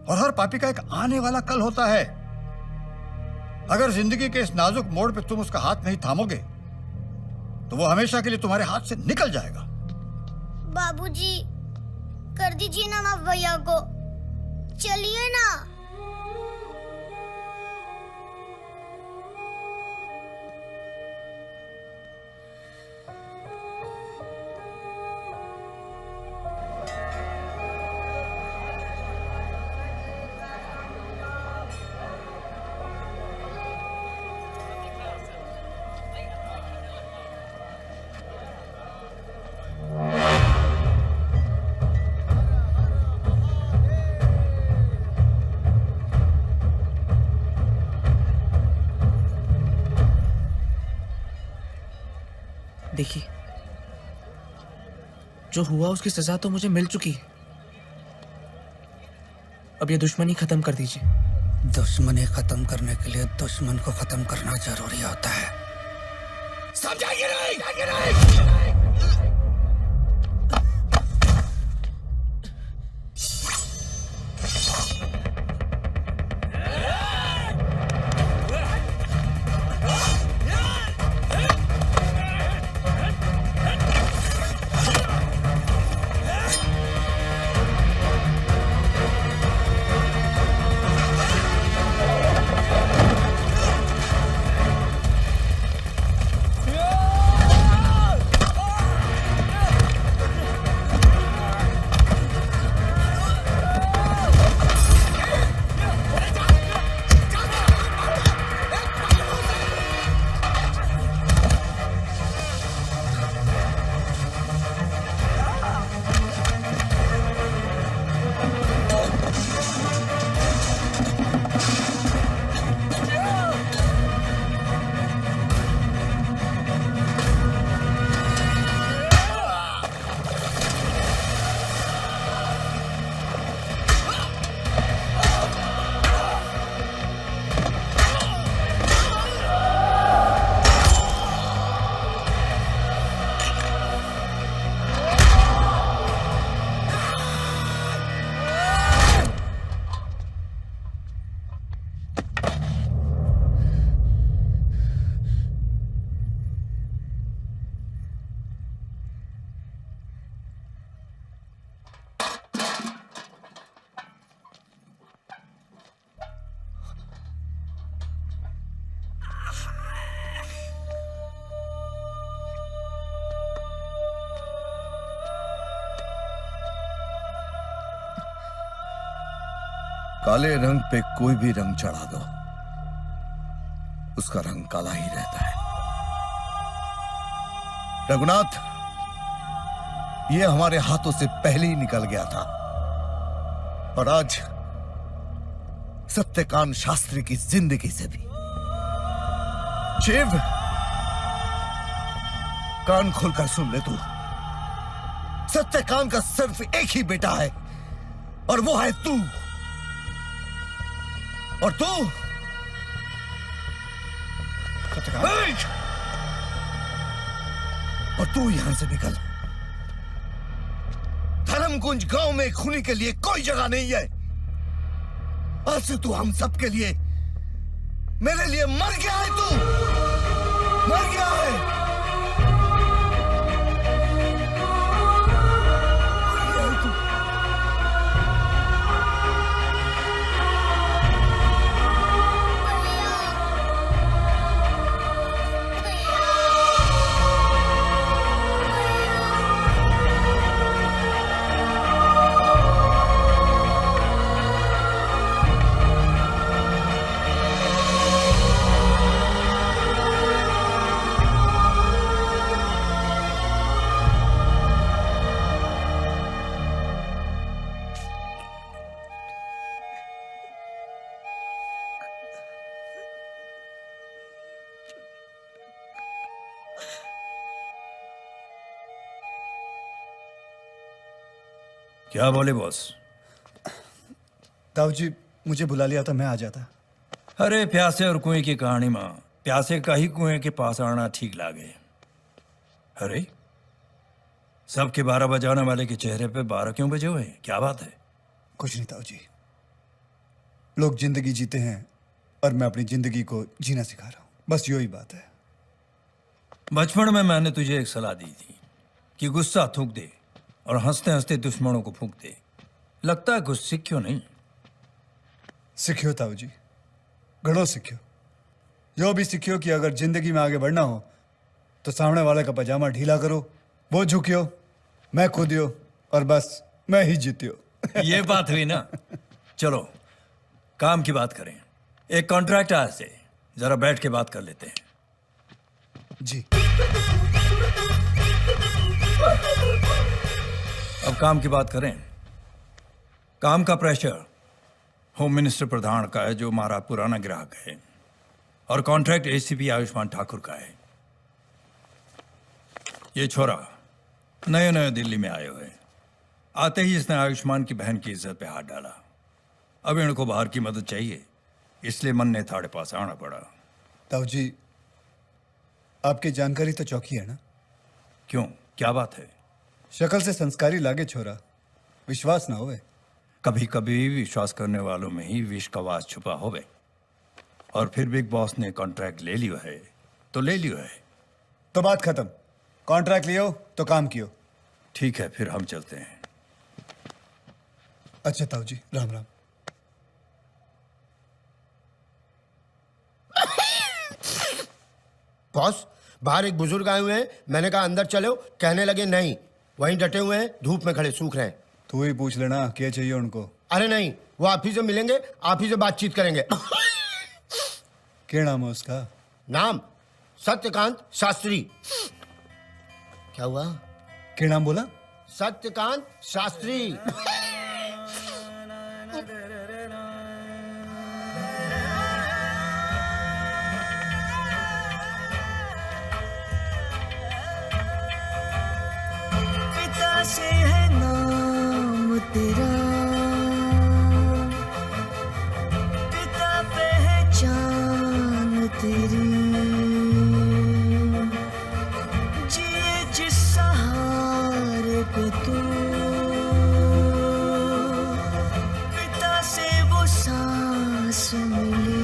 और हर पापी का एक आने वाला कल होता है। अगर जिंदगी के इस नाजुक मोड़ पे तुम उसका हाथ नहीं थामोगे तो वो हमेशा के लिए तुम्हारे हाथ से निकल जाएगा। बाबूजी, कर दीजिए ना माफ भैया को। चलिए ना। देखिए, जो हुआ उसकी सजा तो मुझे मिल चुकी है। अब ये दुश्मनी खत्म कर दीजिए। दुश्मनी खत्म करने के लिए दुश्मन को खत्म करना जरूरी होता है। समझाइए नहीं। काले रंग पे कोई भी रंग चढ़ा दो, उसका रंग काला ही रहता है। रघुनाथ, ये हमारे हाथों से पहले ही निकल गया था और आज सत्यकांत शास्त्री की जिंदगी से भी। शिव, कान खोलकर सुन ले तू। सत्यकांत का सिर्फ एक ही बेटा है और वो है तू। और तू और तू यहां से निकल। धर्मकुंज गांव में खूनी के लिए कोई जगह नहीं है। आज से तू हम सब के लिए, मेरे लिए मर गया है। तू मर गया है। क्या बोले बॉस? ताऊ जी, मुझे बुला लिया था, मैं आ जाता। अरे प्यासे और कुएं की कहानी में प्यासे का ही कुएं के पास आना ठीक लागे। अरे सबके 12 बजाने वाले के चेहरे पे 12 क्यों बजे हुए? क्या बात है? कुछ नहीं ताऊ जी, लोग जिंदगी जीते हैं और मैं अपनी जिंदगी को जीना सिखा रहा हूं, बस यही बात है। बचपन में मैंने तुझे एक सलाह दी थी कि गुस्सा थूक दे और हंसते हंसते दुश्मनों को फूंक दे। लगता है कुछ सीखियो नहीं। सीखियो ताऊ जी, घणो सीखियो। जो भी सीखियो कि अगर जिंदगी में आगे बढ़ना हो तो सामने वाले का पजामा ढीला करो, वो झुकियो, मैं कूदियो और बस मैं ही जीतियो। ये बात हुई ना। चलो काम की बात करें। एक कॉन्ट्रैक्ट आया से, जरा बैठ के बात कर लेते हैं। जी। अब काम की बात करें। काम का प्रेशर होम मिनिस्टर प्रधान का है, जो हमारा पुराना ग्राहक है, और कॉन्ट्रैक्ट एसीपी आयुष्मान ठाकुर का है। ये छोरा नए नए दिल्ली में आए हुए, आते ही इसने आयुष्मान की बहन की इज्जत पे हाथ डाला। अब इनको बाहर की मदद चाहिए, इसलिए मन ने थाड़े पास आना पड़ा। ताऊ जी, आपकी जानकारी तो चौकी है ना? क्यों, क्या बात है? शक्ल से संस्कारी लागे छोरा, विश्वास ना होवे। कभी कभी विश्वास करने वालों में ही विष का वास छुपा होवे। और फिर बिग बॉस ने कॉन्ट्रैक्ट ले लियो है तो ले लियो है। तो बात खत्म। कॉन्ट्रैक्ट लियो तो काम कियो। ठीक है, फिर हम चलते हैं। अच्छा ताऊ जी, राम राम। बॉस, बाहर एक बुजुर्ग आए हुए हैं, मैंने कहा अंदर चलो, कहने लगे नहीं, वहीं डटे हुए हैं, धूप में खड़े सूख रहे हैं। तू ही पूछ लेना क्या चाहिए उनको। अरे नहीं, वो आप ही से मिलेंगे, आप ही से बातचीत करेंगे। क्या नाम है उसका? नाम सत्यकांत शास्त्री। क्या हुआ? क्या नाम बोला? सत्यकांत शास्त्री। पिता से है नाम तेरा, पिता पहचान तेरी, जिए जिस सहारे पे तू, पिता से वो सांस मिली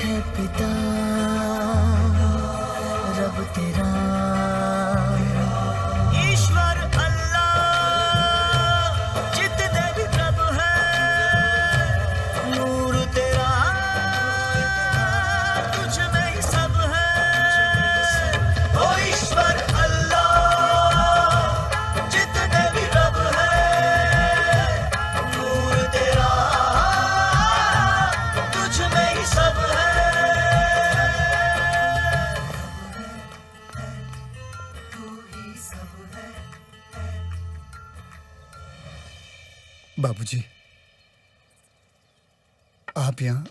है पिता, रब तेरा ईश्वर अल्लाह, जितने भी प्रभु है, नूर तेरा तुझ में ही सब है। ओ ईश्वर अल्लाह, जितने भी प्रभु है, नूर तेरा तुझ में ही सब है। बाबूजी, आप यहाँ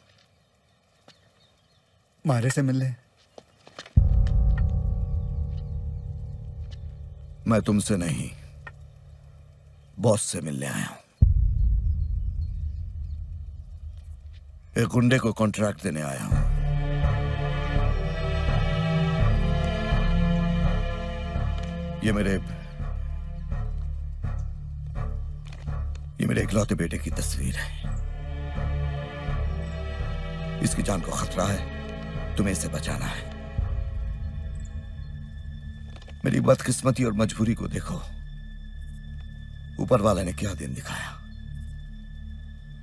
मारे से मिलने? मैं तुमसे नहीं, बॉस से मिलने आया हूं। एक गुंडे को कॉन्ट्रैक्ट देने आया हूं। ये मेरे इकलौते बेटे की तस्वीर है। इसकी जान को खतरा है, तुम्हें इसे बचाना है। मेरी बदकिस्मती और मजबूरी को देखो, ऊपर वाले ने क्या दिन दिखाया।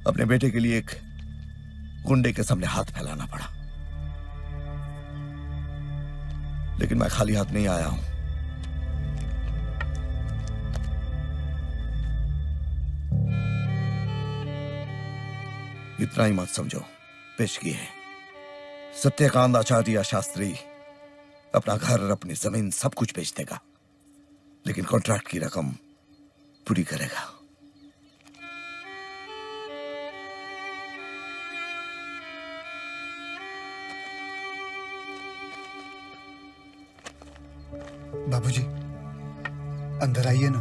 अपने बेटे के लिए एक गुंडे के सामने हाथ फैलाना पड़ा, लेकिन मैं खाली हाथ नहीं आया हूं। इतना ही मत समझो, पेश की है सत्यकांत आचार्य शास्त्री अपना घर, अपनी जमीन, सब कुछ बेच देगा, लेकिन कॉन्ट्रैक्ट की रकम पूरी करेगा। बाबूजी, अंदर आइए ना।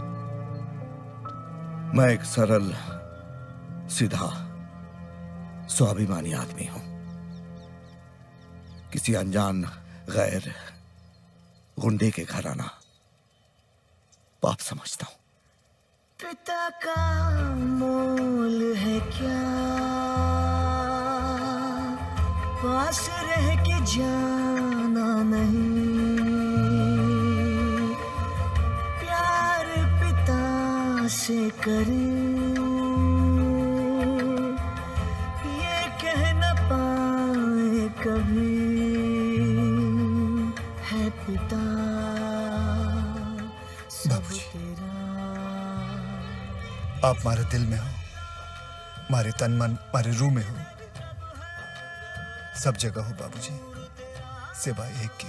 मैं एक सरल, सीधा, स्वाभिमानी आदमी हूं। किसी अनजान गैर गुंडे के घर आना पाप समझता हूं। पिता का मोल है क्या, पास रह के जाना नहीं, प्यार पिता से करूं, ये कह न पाए कभी है पिता सब तेरा। आप हमारे दिल में हो, हमारे तन मन, हमारे रूह में हो, सब जगह हो बाबूजी, सिवाय एक के,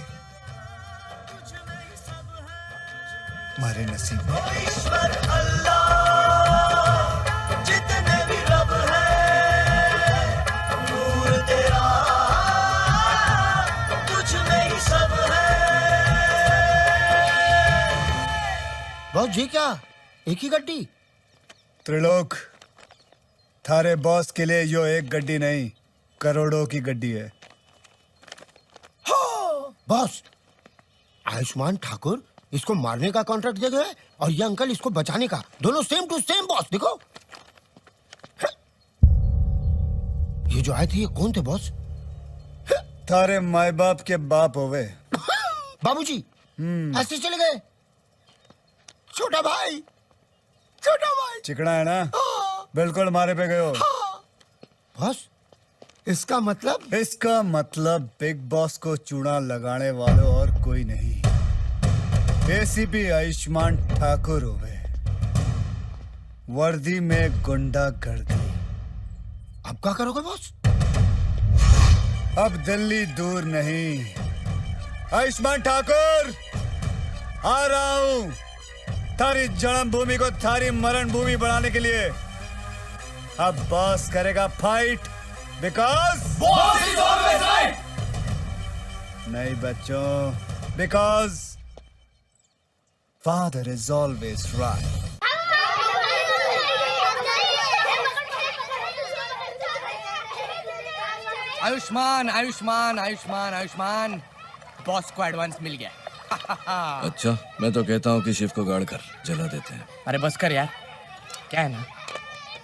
हमारे नसीब में। ईश्वर अल्लाह, जितने भी रब है, नूर तेरा तुझ में ही सब है। बॉस ये क्या, एक ही गड्डी? त्रिलोक, थारे बॉस के लिए यो एक गड्डी नहीं, करोड़ों की गड्डी है। बॉस, आयुष्मान ठाकुर इसको मारने का कॉन्ट्रैक्ट दे गए और ये अंकल इसको बचाने का, दोनों सेम टू सेम बॉस। देखो ये जो आए थे ये कौन थे बॉस? थारे माए बाप के बाप होवे। बाबूजी ऐसे चले गए? छोटा भाई, छोटा भाई चिकना है ना? बिल्कुल मारे पे गए हो। बॉस इसका मतलब? इसका मतलब बिग बॉस को चूड़ा लगाने वाले और कोई नहीं, एसीपी आयुष्मान ठाकुर होवे, वर्दी में गुंडागर्दी। अब क्या करोगे बॉस? अब दिल्ली दूर नहीं। आयुष्मान ठाकुर आ रहा हूं थारी जन्मभूमि को थारी मरण भूमि बनाने के लिए। अब बॉस करेगा fight, because boss is always right. नहीं बच्चों, because father is always right. Ayushman Ayushman Ayushman Ayushman, boss को एडवांस मिल गया। अच्छा, मैं तो कहता हूँ कि शिव को गाड़ कर जला देते हैं। अरे बस कर यार, क्या है ना,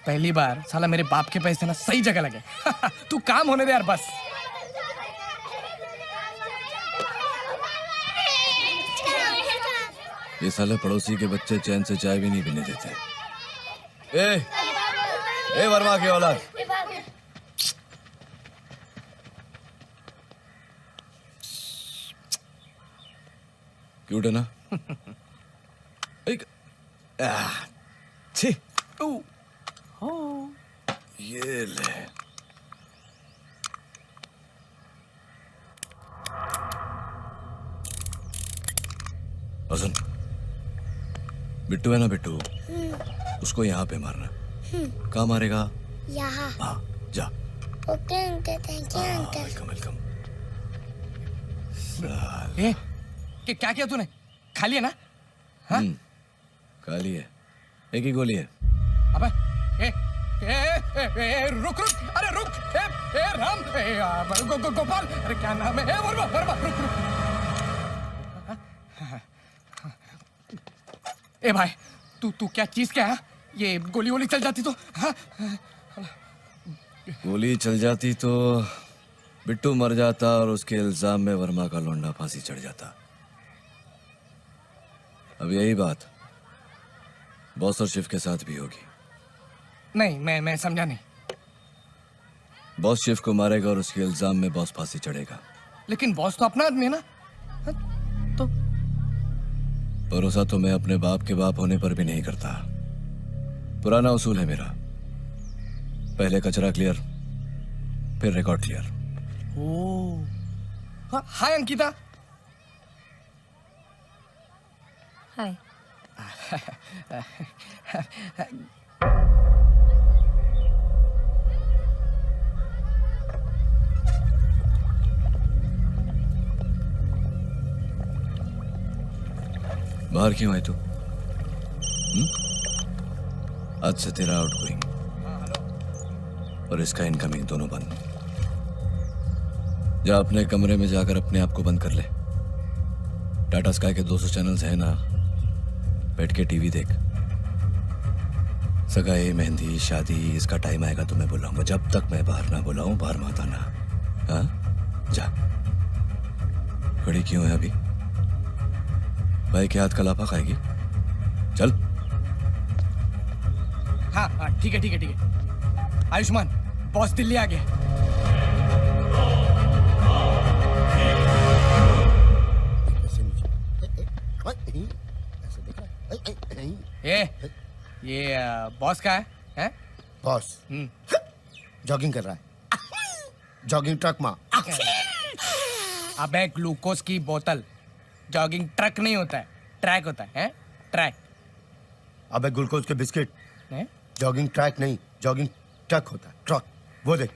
पहली बार साला मेरे बाप के पैसे ना सही जगह लगे। तू काम होने दे यार बस। ये साले पड़ोसी के बच्चे चैन से चाय भी नहीं पीने देते। ए वर्मा की औलाद, क्यूट है ना? एक छी, ये ले। सुन, बिट्टू है ना, बिट्टू उसको यहाँ पे मारना। कहाँ मारेगा? यहाँ। हाँ जा। Okay uncle, thank you uncle. Welcome welcome. ए, क्या किया तूने? खाली है ना? हाँ? खाली है, एक ही गोली है। अबे रुक रुक, अरे रुक, राम, गोपाल, अरे क्या नाम है? वर्मा वर्मा, रुक रुक। ए भाई, तू क्या चीज क्या है? ये गोली वोली चल जाती तो? हाँ? गोली चल जाती तो बिट्टू मर जाता और उसके इल्जाम में वर्मा का लौंडा फांसी चढ़ जाता। अब यही बात बॉस और शिव के साथ भी होगी। नहीं, मैं समझा नहीं। बॉस शिव को मारेगा और उसके इल्जाम में बॉस फांसी चढ़ेगा। लेकिन बॉस तो अपना आदमी है ना? तो भरोसा तो मैं अपने बाप के बाप होने पर भी नहीं करता। पुराना उसूल है मेरा, पहले कचरा क्लियर, फिर रिकॉर्ड क्लियर। हाय अंकिता। हाय। बाहर क्यों है तू? आज से तेरा आउटगोइंग और इसका इनकमिंग दोनों बंद। जा अपने कमरे में जाकर अपने आप को बंद कर ले। टाटा स्काई के 200 चैनल्स हैं ना, बैठ के टीवी देख। सगाई, मेहंदी, शादी, इसका टाइम आएगा तो मैं बुलाऊंगा। जब तक मैं बाहर ना बुलाऊं, बाहर मत आना। हाँ जा। खड़ी क्यों है अभी? भाई के हाथ का लाफा खाएगी? चल। हाँ ठीक है ठीक है ठीक है। आयुष्मान, बॉस दिल्ली आ गया। ये बॉस का है? बॉस जॉगिंग कर रहा है, जॉगिंग ट्रक में। अबे ग्लूकोज की बोतल, जॉगिंग ट्रक नहीं होता है, ट्रैक होता है, ट्रैक। अबे ग्लूकोज के बिस्किट, है? जॉगिंग ट्रैक नहीं, जॉगिंग ट्रक होता है, ट्रक। वो देख।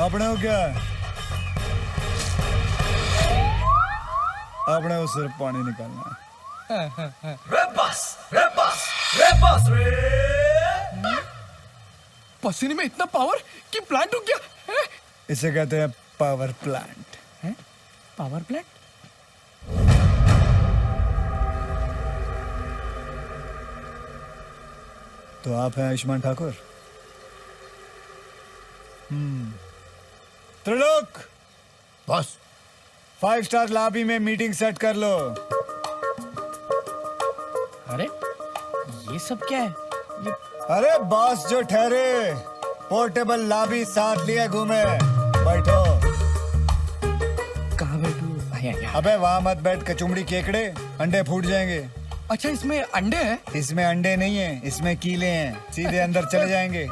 अपने को क्या है? अपने को सिर्फ पानी निकालना है। पसीने में इतना पावर कि प्लांट रुक गया है? इसे कहते हैं पावर प्लांट। हैं? Power plant? तो आप हैं Ayushman Thakur? Trilok boss 5 star lobby में मीटिंग सेट कर लो। अरे ये सब क्या है? अरे बॉस जो ठहरे, पोर्टेबल लॉबी साथ लिए घूमे। बैठो। कहाँ बैठूं? अबे वहाँ मत बैठ, कचुमड़ी केकड़े, अंडे फूट जाएंगे। अच्छा इसमें अंडे हैं? इसमें अंडे नहीं है, इसमें कीले हैं, सीधे अंदर चले जाएंगे।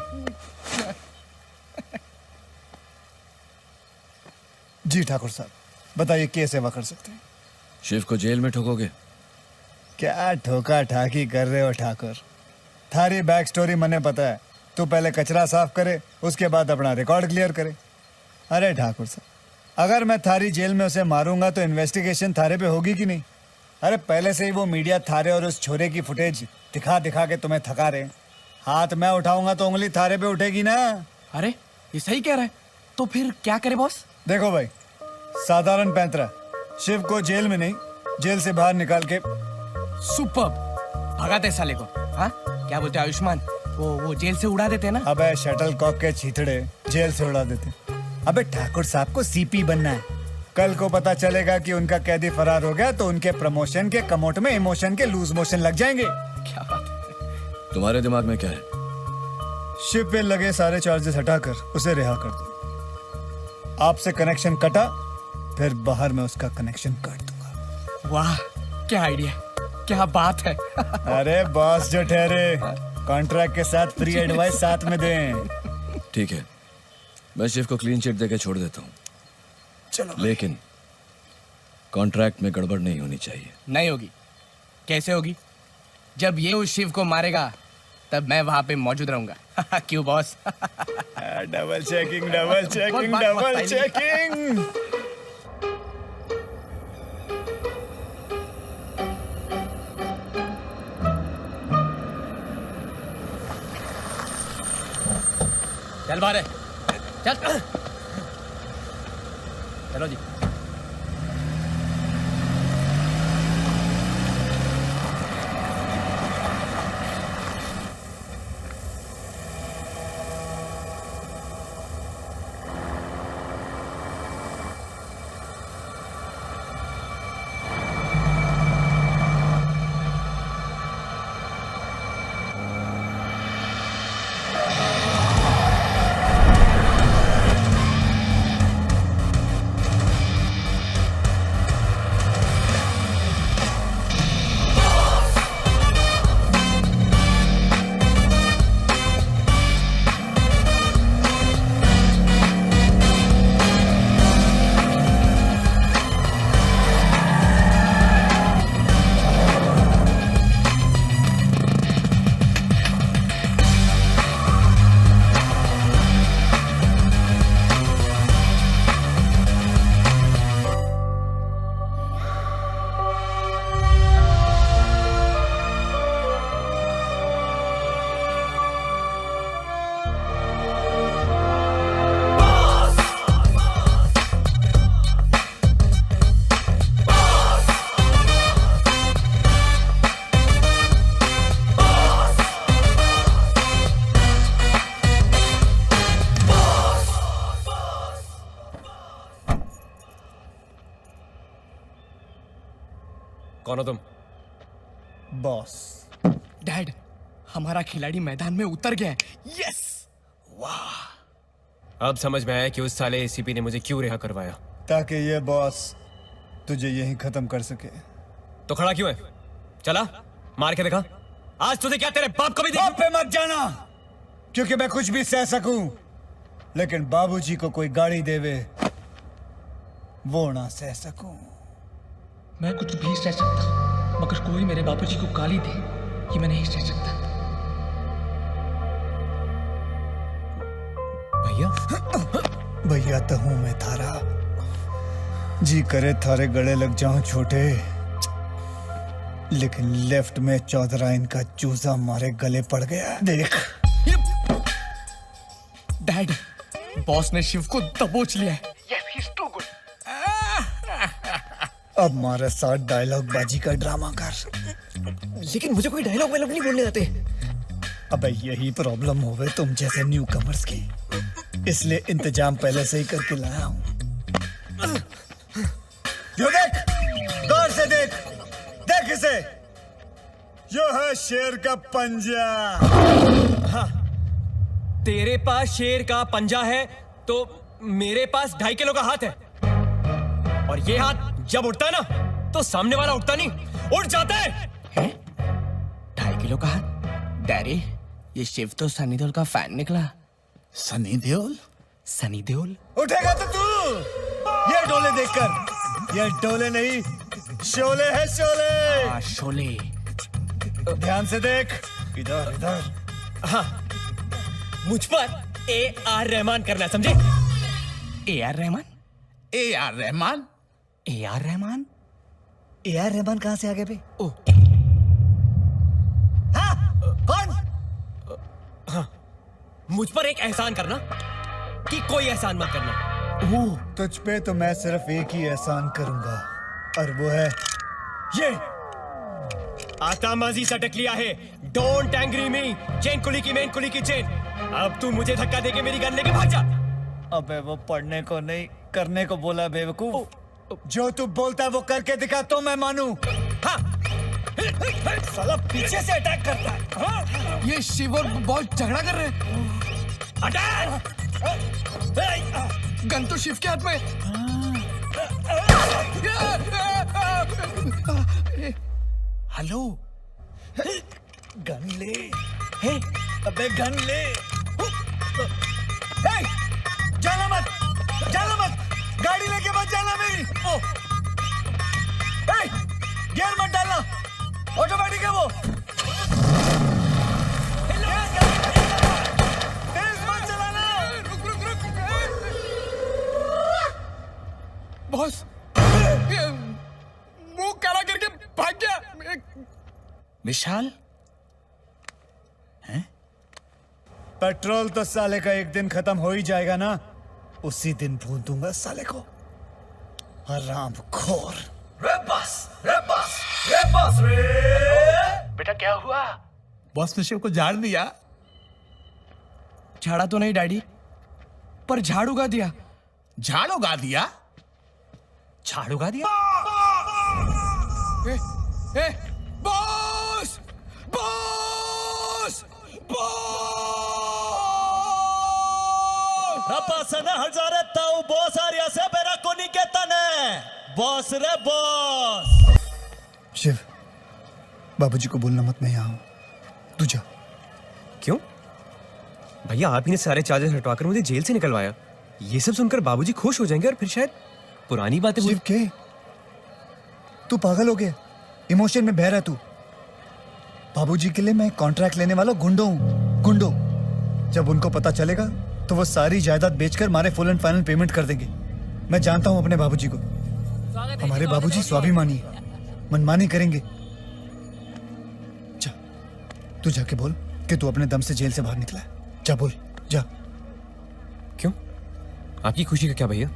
जी ठाकुर साहब, बताइए क्या सेवा कर सकते हैं? शिव को जेल में ठोकोगे? क्या ठोका ठाकी कर रहे हो ठाकुर? थारी बैक स्टोरी मने पता है। तू पहले कचरा साफ करे, उसके बाद अपना रिकॉर्ड क्लियर करे। अरे ठाकुर साहब, अगर मैं थारी जेल में उसे मारूंगा तो इन्वेस्टिगेशन थारे पे होगी कि नहीं? अरे पहले से ही वो मीडिया थारे और उस छोरे की फुटेज दिखा दिखा के तुम्हें थका रहे। हाथ मैं उठाऊंगा तो उंगली थारे पे उठेगी ना। अरे ये सही कह रहा है। तो फिर क्या करे बॉस? देखो भाई, साधारण पैंतरा शिव को जेल में नहीं, जेल से बाहर निकाल के सुपर्ब भगाते साले को। हाँ क्या बोलते हैं आयुष्मान? वो जेल से उड़ा देते ना? अबे शटल कॉक के छीतड़े जेल से उड़ा देते। अबे ठाकुर साहब को सीपी बनना है। कल को पता चलेगा कि उनका कैदी फरार हो गया तो उनके प्रमोशन के कमोट में इमोशन के लूज मोशन लग जाएंगे। क्या बात है? तुम्हारे दिमाग में क्या है? शिव पे लगे सारे चार्जेस हटाकर उसे रिहा कर दो। आपसे कनेक्शन कटा, फिर बाहर में उसका कनेक्शन काट दूंगा। वाह क्या आइडिया, क्या बात है। अरे बॉस जो ठहरे, कॉन्ट्रैक्ट के साथ फ्री एडवाइस साथ में दें। ठीक है, मैं शिव को क्लीन चिट देके छोड़ देता हूँ, लेकिन कॉन्ट्रैक्ट में गड़बड़ नहीं होनी चाहिए। नहीं होगी। कैसे होगी? जब ये उस शिव को मारेगा तब मैं वहां पे मौजूद रहूंगा। क्यों boss? Double checking, double checking, double checking. चल बाहर, चल। चलो जी। कौन हो तुम? बॉस। डैड, हमारा खिलाड़ी मैदान में उतर गया है। यस! वाह! अब समझ में आया कि उस साले एसीपी ने मुझे क्यों रिहा करवाया। ताकि ये बॉस तुझे यहीं खत्म कर सके। तो खड़ा क्यों है? चला, मार के दिखा। आज तुझे क्या तेरे बाप को भी बाप पे मत जाना, क्योंकि मैं कुछ भी सह सकूं, लेकिन बाबूजी को कोई गाड़ी देवे वो ना सह सकूं। मैं कुछ भी सह सकता, मगर कोई मेरे बाबूजी को गाली दे ये मैं नहीं सह सकता। भैया भैया तो हूं मैं थारा, जी करे थारे गले लग जाऊं छोटे, लेकिन लेफ्ट में 14 इंच का चूजा मारे गले पड़ गया। देख डैड, बॉस ने शिव को दबोच लिया है। Yes, he's too good. अब हमारे साथ डायलॉग बाजी का ड्रामा कर। लेकिन मुझे कोई डायलॉग वायलॉग नहीं बोलने आते। अबे यही प्रॉब्लम होवे तुम जैसे न्यू कमर्स की, इसलिए इंतजाम पहले से ही करके लाया हूं। यो देख, गौर से देख, देख इसे, यो है शेर का पंजा। हाँ, तेरे पास शेर का पंजा है तो मेरे पास 2.5 किलो का हाथ है, और ये हाथ जब उठता है ना तो सामने वाला उठता नहीं, उठ जाता है। 2.5 किलो का हाथ? डैडी, ये शिव तो सनी देओल का फैन निकला। सनी देओल? सनी देओल उठेगा तो तू, ये डोले देखकर। ये डोले नहीं, शोले है शोले। शोले। ध्यान से देख, इधर इधर। हाँ, मुझ पर AR रहमान करना, समझे? AR Rahman? AR Rahman? AR Rahman? AR Rahman कहां से आ गए बे? कौन? हाँ, मुझ पर एक एहसान करना कि कोई एहसान मत करना। तुझ पे तो मैं सिर्फ एक ही एहसान करूंगा, और वो है ये। आता माजी सटक लिया है, डोंट एंग्री मी। चेन कुली की, मेन कुली की चेन। अब तू मुझे धक्का देके मेरी गन लेके भाग जा। अबे वो पढ़ने को नहीं, करने को बोला बेवकूफ। जो तू बोलता है वो करके दिखा तो मैं मानूं। हाँ, साला पीछे से अटैक करता है। हाँ? ये शिव और बॉस झगड़ा कर रहे हैं। गन तो शिव के हाथ में। हेलो, गन ले। हे, अबे गन ले। हे, जाना मत, जाना मत, गाड़ी लेके मत जाना मेरी। ओ, हे, गियर मत डालना, ऑटोमेटिक है वो। तेज मत चलाना। रुक रुक रुक। बॉस मुंह काला करके भाग गया। विशाल? पेट्रोल तो साले का एक दिन खत्म हो ही जाएगा ना, उसी दिन भून दूंगा साले को। हराम खोर। रे बस रे। बेटा क्या हुआ? बॉस ने शिव को झाड़ दिया। झाड़ा तो नहीं डैडी, पर झाड़ू गा दिया। झाड़ू गा दिया? झाड़ू गा दिया? ए, बॉस! बॉस! रपासन हजारे ताऊ बॉस आर्या से बेरा कोनी के तने। बॉस रे बॉस। शिव, बाबूजी को बोलना मत मैं यहाँ हूँ, तू जा। क्यों? भैया आप ही ने सारे चार्जेस हटवाकर मुझे जेल से निकलवाया। ये सब सुनकर बाबूजी खुश हो जाएंगे और फिर शायद पुरानी बातें। शिव के, तू पागल हो गया, इमोशन में बह रहा है तू। बाबूजी के लिए मैं कॉन्ट्रैक्ट लेने वाला गुंडो हूँ, गुंडो। जब उनको पता चलेगा तो वो सारी जायदाद बेचकर हमारे फुल एंड फाइनल पेमेंट कर देंगे। मैं जानता हूँ अपने बाबूजी को, हमारे बाबूजी स्वाभिमानी है, मनमानी करेंगे। जा, तू जाके बोल कि तू अपने दम से जेल से बाहर निकला है। जा बोल, जा। क्यों? आपकी खुशी का क्या भैया?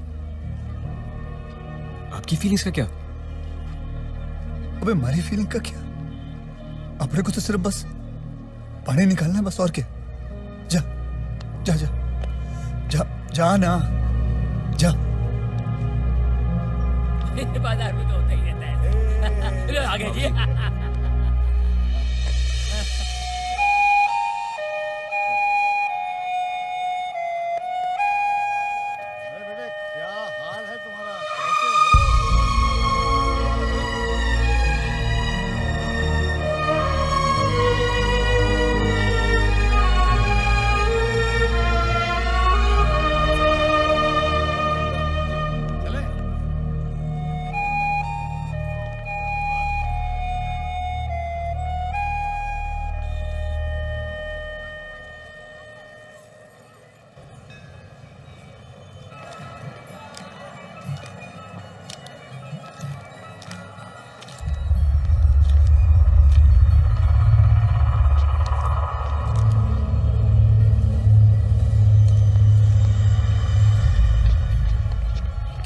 आपकी फीलिंग्स का क्या? अबे हमारी फीलिंग का क्या? अपने को तो सिर्फ बस पानी निकालना है, बस, और क्या। जा जा जा जा, जा ना, जा। बाजार में तो होता ही रहता है। लो आगे जी। क्या हाल है तुम्हारा?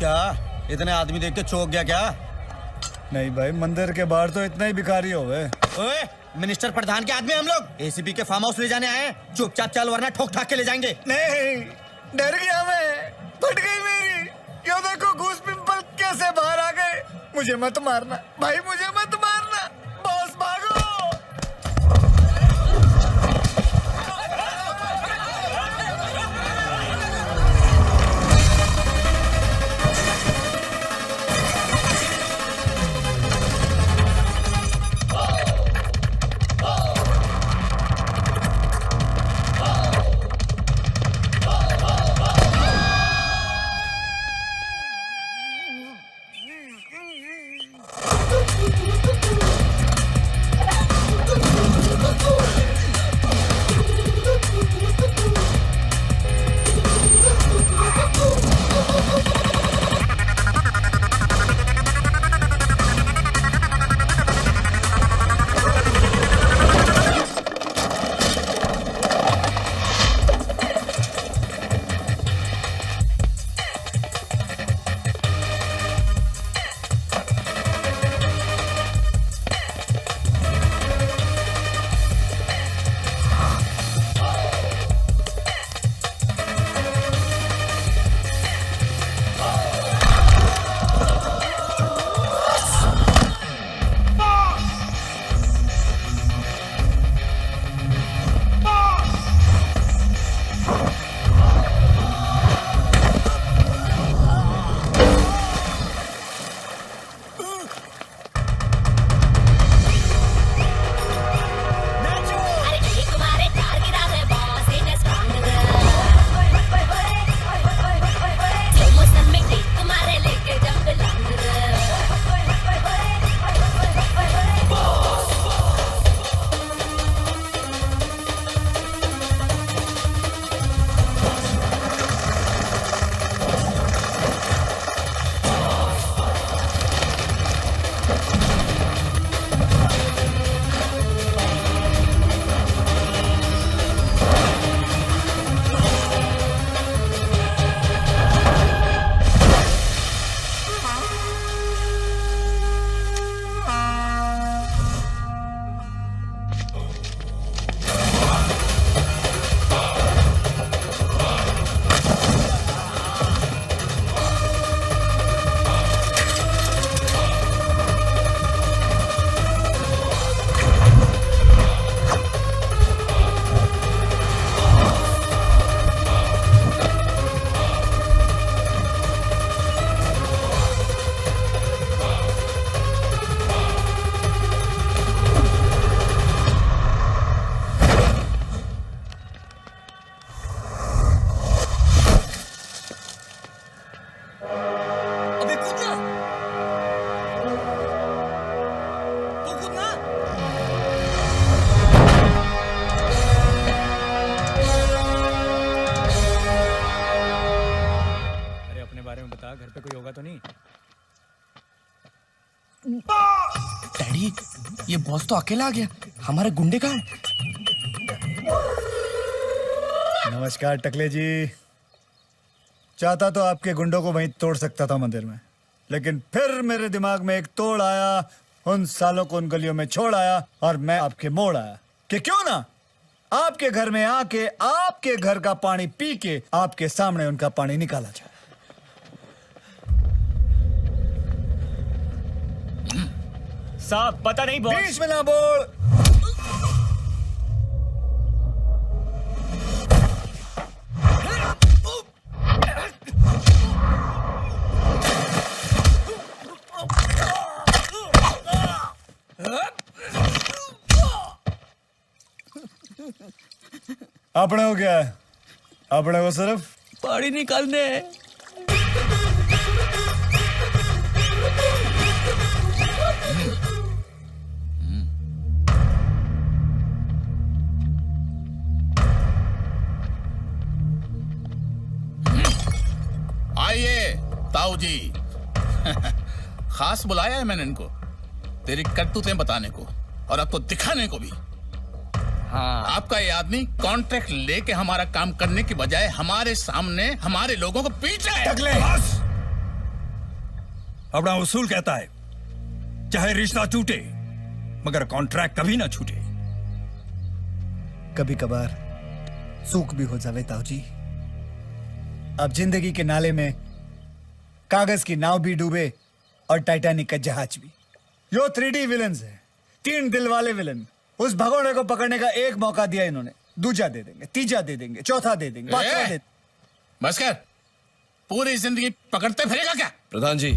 क्या इतने आदमी देख के चौंक गया क्या? नहीं भाई, मंदिर के बाहर तो इतना ही भिखारी हो गए। ओए, मिनिस्टर प्रधान के आदमी हम लोग एसीपी के फार्म हाउस ले जाने आए हैं। चुपचाप चल वरना ठोक ठाक के ले जाएंगे। नहीं, डर गया मैं, फट गई मेरी। क्यों देखो घूस पिंपल कैसे बाहर आ गए। मुझे मत मारना भाई, मुझे मत मारना। बॉस भागो। घर पे कोई होगा तो नहीं? डैडी, ये बॉस तो अकेला आ गया, हमारे गुंडे कहाँ हैं? नमस्कार टकले जी। चाहता तो आपके गुंडों को वहीं तोड़ सकता था मंदिर में, लेकिन फिर मेरे दिमाग में एक तोड़ आया, उन सालों को उन गलियों में छोड़ आया और मैं आपके मोड़ आया कि क्यों ना आपके घर में आके आपके घर का पानी पी के आपके सामने उनका पानी निकाला जाए। साहब पता नहीं बॉस। बीच में ना बोल। अपने को क्या है? अपने को सिर्फ पानी निकालने है। आइए ताऊ जी। खास बुलाया है मैंने इनको तेरी करतूतें बताने को और आपको दिखाने को भी। हाँ। आपका ये आदमी कॉन्ट्रैक्ट लेके हमारा काम करने की बजाय हमारे सामने हमारे लोगों को पीट रहा है। अपना उसूल कहता है चाहे रिश्ता टूटे मगर कॉन्ट्रैक्ट कभी ना छूटे। कभी कभार सूख भी हो जावे ताऊ जी। अब जिंदगी के नाले में कागज की नाव भी डूबे और टाइटैनिक का जहाज भी। यो 3D विलन्स है, 3 दिल वाले विलन। उस भगोड़े को पकड़ने का एक मौका दिया इन्होंने, दूजा दे देंगे, तीजा दे देंगे, चौथा दे देंगे, पांचवा दे। बस कर, पूरी जिंदगी पकड़ते फिरेगा क्या? प्रधान जी,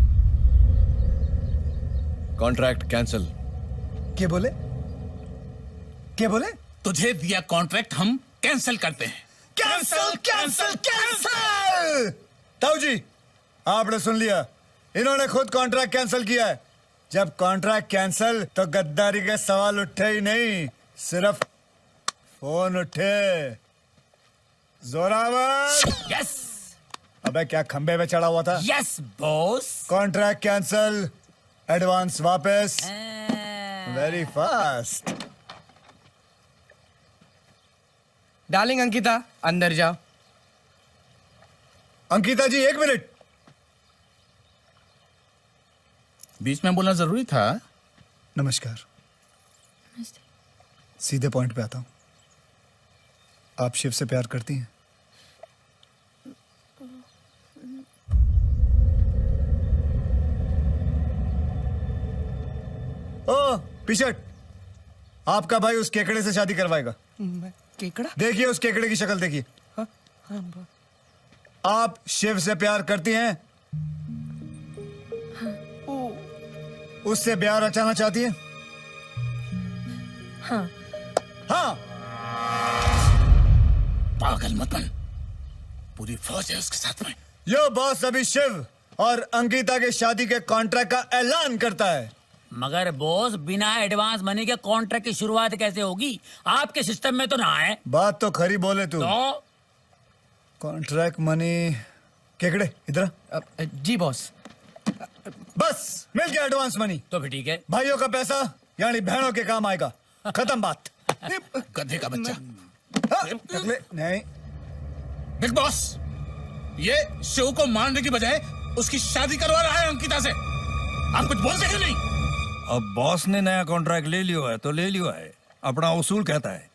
कॉन्ट्रैक्ट कैंसिल। क्या बोले? क्या बोले? तुझे दिया कॉन्ट्रैक्ट हम कैंसिल करते हैं। Cancel cancel cancel. ताऊ जी, आपने सुन लिया, इन्होंने खुद कॉन्ट्रैक्ट कैंसिल किया है। जब कॉन्ट्रैक्ट कैंसिल तो गद्दारी के सवाल उठे ही नहीं, सिर्फ फोन उठे। जोरावर। यस। अबे क्या खंबे पे चढ़ा हुआ था? Yes boss. Contract cancel, advance वापस। Very fast. डार्लिंग अंकिता, अंदर जाओ। अंकिता जी, 1 मिनट। बीच में बोलना जरूरी था। नमस्कार। सीधे पॉइंट पे आता हूं। आप शिव से प्यार करती हैं? ओ पिछट, आपका भाई उस केकड़े से शादी करवाएगा। केकड़ा? देखिए उस केकड़े की शक्ल देखिए। आप शिव से प्यार करती हैं? उससे ब्याह रचाना चाहती हैं? हाँ। हाँ। पागल मत बन, पूरी फौज है उसके साथ में। यो बॉस अभी शिव और अंकिता के शादी के कॉन्ट्रैक्ट का ऐलान करता है। मगर बॉस, बिना एडवांस मनी के कॉन्ट्रैक्ट की शुरुआत कैसे होगी? आपके सिस्टम में तो ना है। बात तो खरी बोले तू। तो? Contract money. केकड़े इधर। जी बॉस। बस मिल गया एडवांस मनी। तो भी ठीक है। भाइयों का पैसा यानी बहनों के काम आएगा। खत्म बात। गधे का बच्चा। नहीं बिग बॉस, ये शिव को मारने की बजाय उसकी शादी करवा रहा है अंकिता से। आप कुछ बोलते क्यों नहीं? अब बॉस ने नया कॉन्ट्रैक्ट ले लियो है तो ले लियो है। अपना उसूल कहता है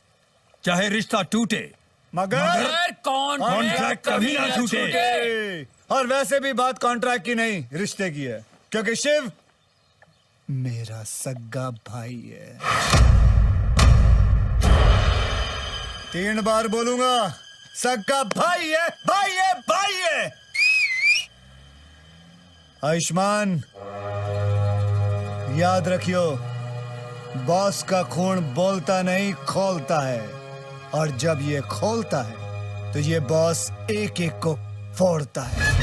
चाहे रिश्ता टूटे मगर कॉन्ट्रैक्ट कभी ना छूटे। और वैसे भी बात कॉन्ट्रैक्ट की नहीं, रिश्ते की है, क्योंकि शिव मेरा सगा भाई है। 3 बार बोलूंगा, सगा भाई है, भाई है, भाई है। आयुष्मान, याद रखियो, बॉस का खून बोलता नहीं खोलता है, और जब ये खोलता है तो ये बॉस एक एक को फोड़ता है।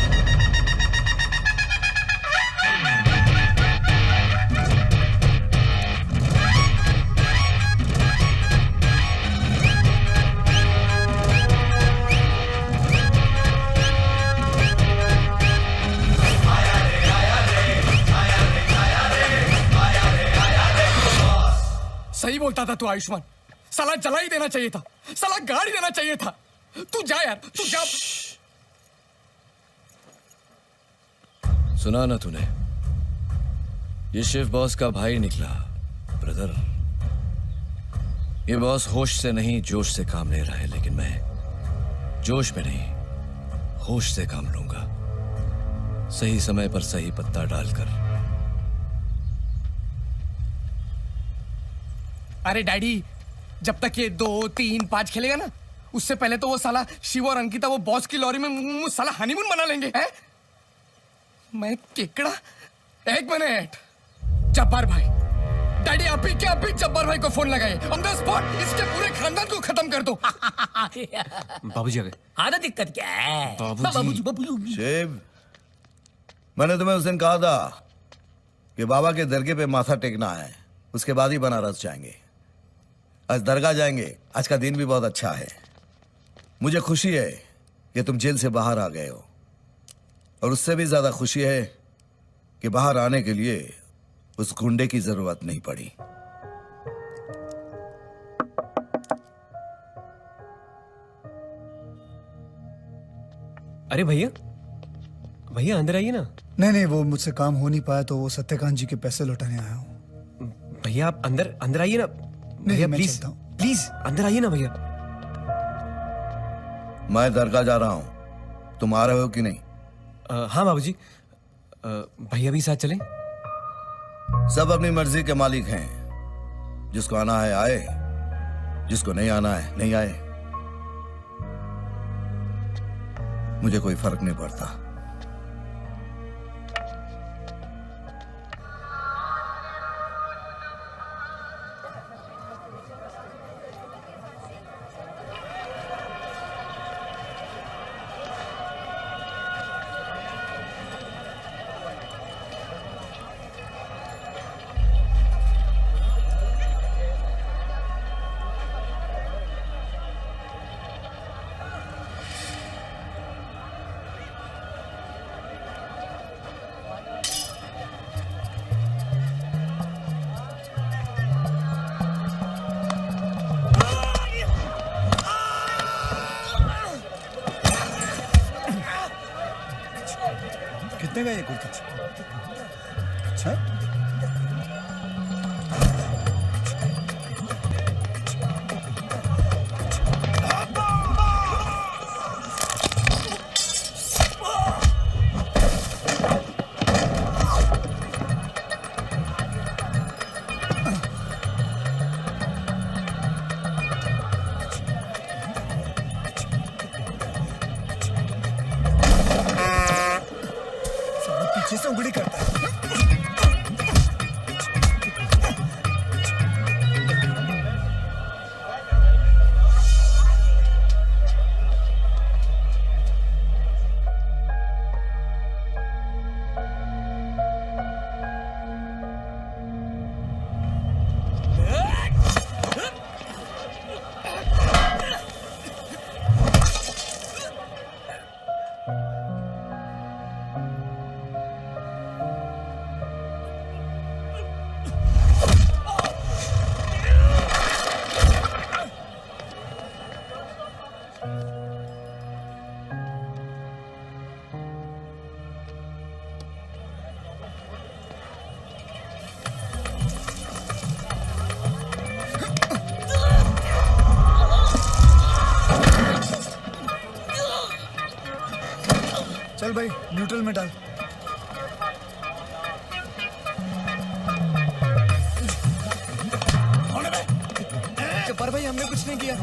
सही बोलता था तू आयुष्मान। साला जला ही देना चाहिए था, साला गाड़ी देना चाहिए था। तू जा यार, तू जा। सुना ना तूने? ये शिव बॉस का भाई निकला। ब्रदर, ये बॉस होश से नहीं जोश से काम ले रहा है, लेकिन मैं जोश में नहीं होश से काम लूंगा, सही समय पर सही पत्ता डालकर। अरे डैडी, जब तक ये 2, 3, 5 खेलेगा ना, उससे पहले तो वो साला शिव और अंकिता वो बॉस की लॉरी में साला हनीमून मना लेंगे। है? मैं केकड़ा? 1 मिनट। जब्बार भाई, डैडी अभी क्या अभी जब्बार भाई को फोन लगाए, ऑन द स्पॉट इसके पूरे खानदान को खत्म कर दो। बाबूजी आ गए। आधा दिक्कत क्या है? बाबूजी। शिव, मैंने तुम्हें उस दिन कहा था कि बाबा के दरगाह पे माथा टेकना है, उसके बाद ही बनारस जाएंगे। आज दरगाह जाएंगे। आज का दिन भी बहुत अच्छा है। मुझे खुशी है कि तुम जेल से बाहर आ गए हो, और उससे भी ज्यादा खुशी है कि बाहर आने के लिए उस गुंडे की जरूरत नहीं पड़ी। अरे भैया, भैया अंदर आइए ना। नहीं, वो मुझसे काम हो नहीं पाया तो वो सत्यकांत जी के पैसे लौटाने आया हूँ। भैया आप अंदर अंदर आइए ना भैया, मैं प्लीज चलता हूँ। प्लीज अंदर आइए ना भैया। मैं दरगाह जा रहा हूं, तुम आ रहे हो कि नहीं? हाँ बाबूजी, भैया भी साथ चलें? सब अपनी मर्जी के मालिक हैं, जिसको आना है आए, जिसको नहीं आना है नहीं आए, मुझे कोई फर्क नहीं पड़ता। कितने का ये कुर्ता? अच्छा? पीछे से उंगली करता है। चल भाई न्यूट्रल में डाल। पर भाई हमने कुछ नहीं किया।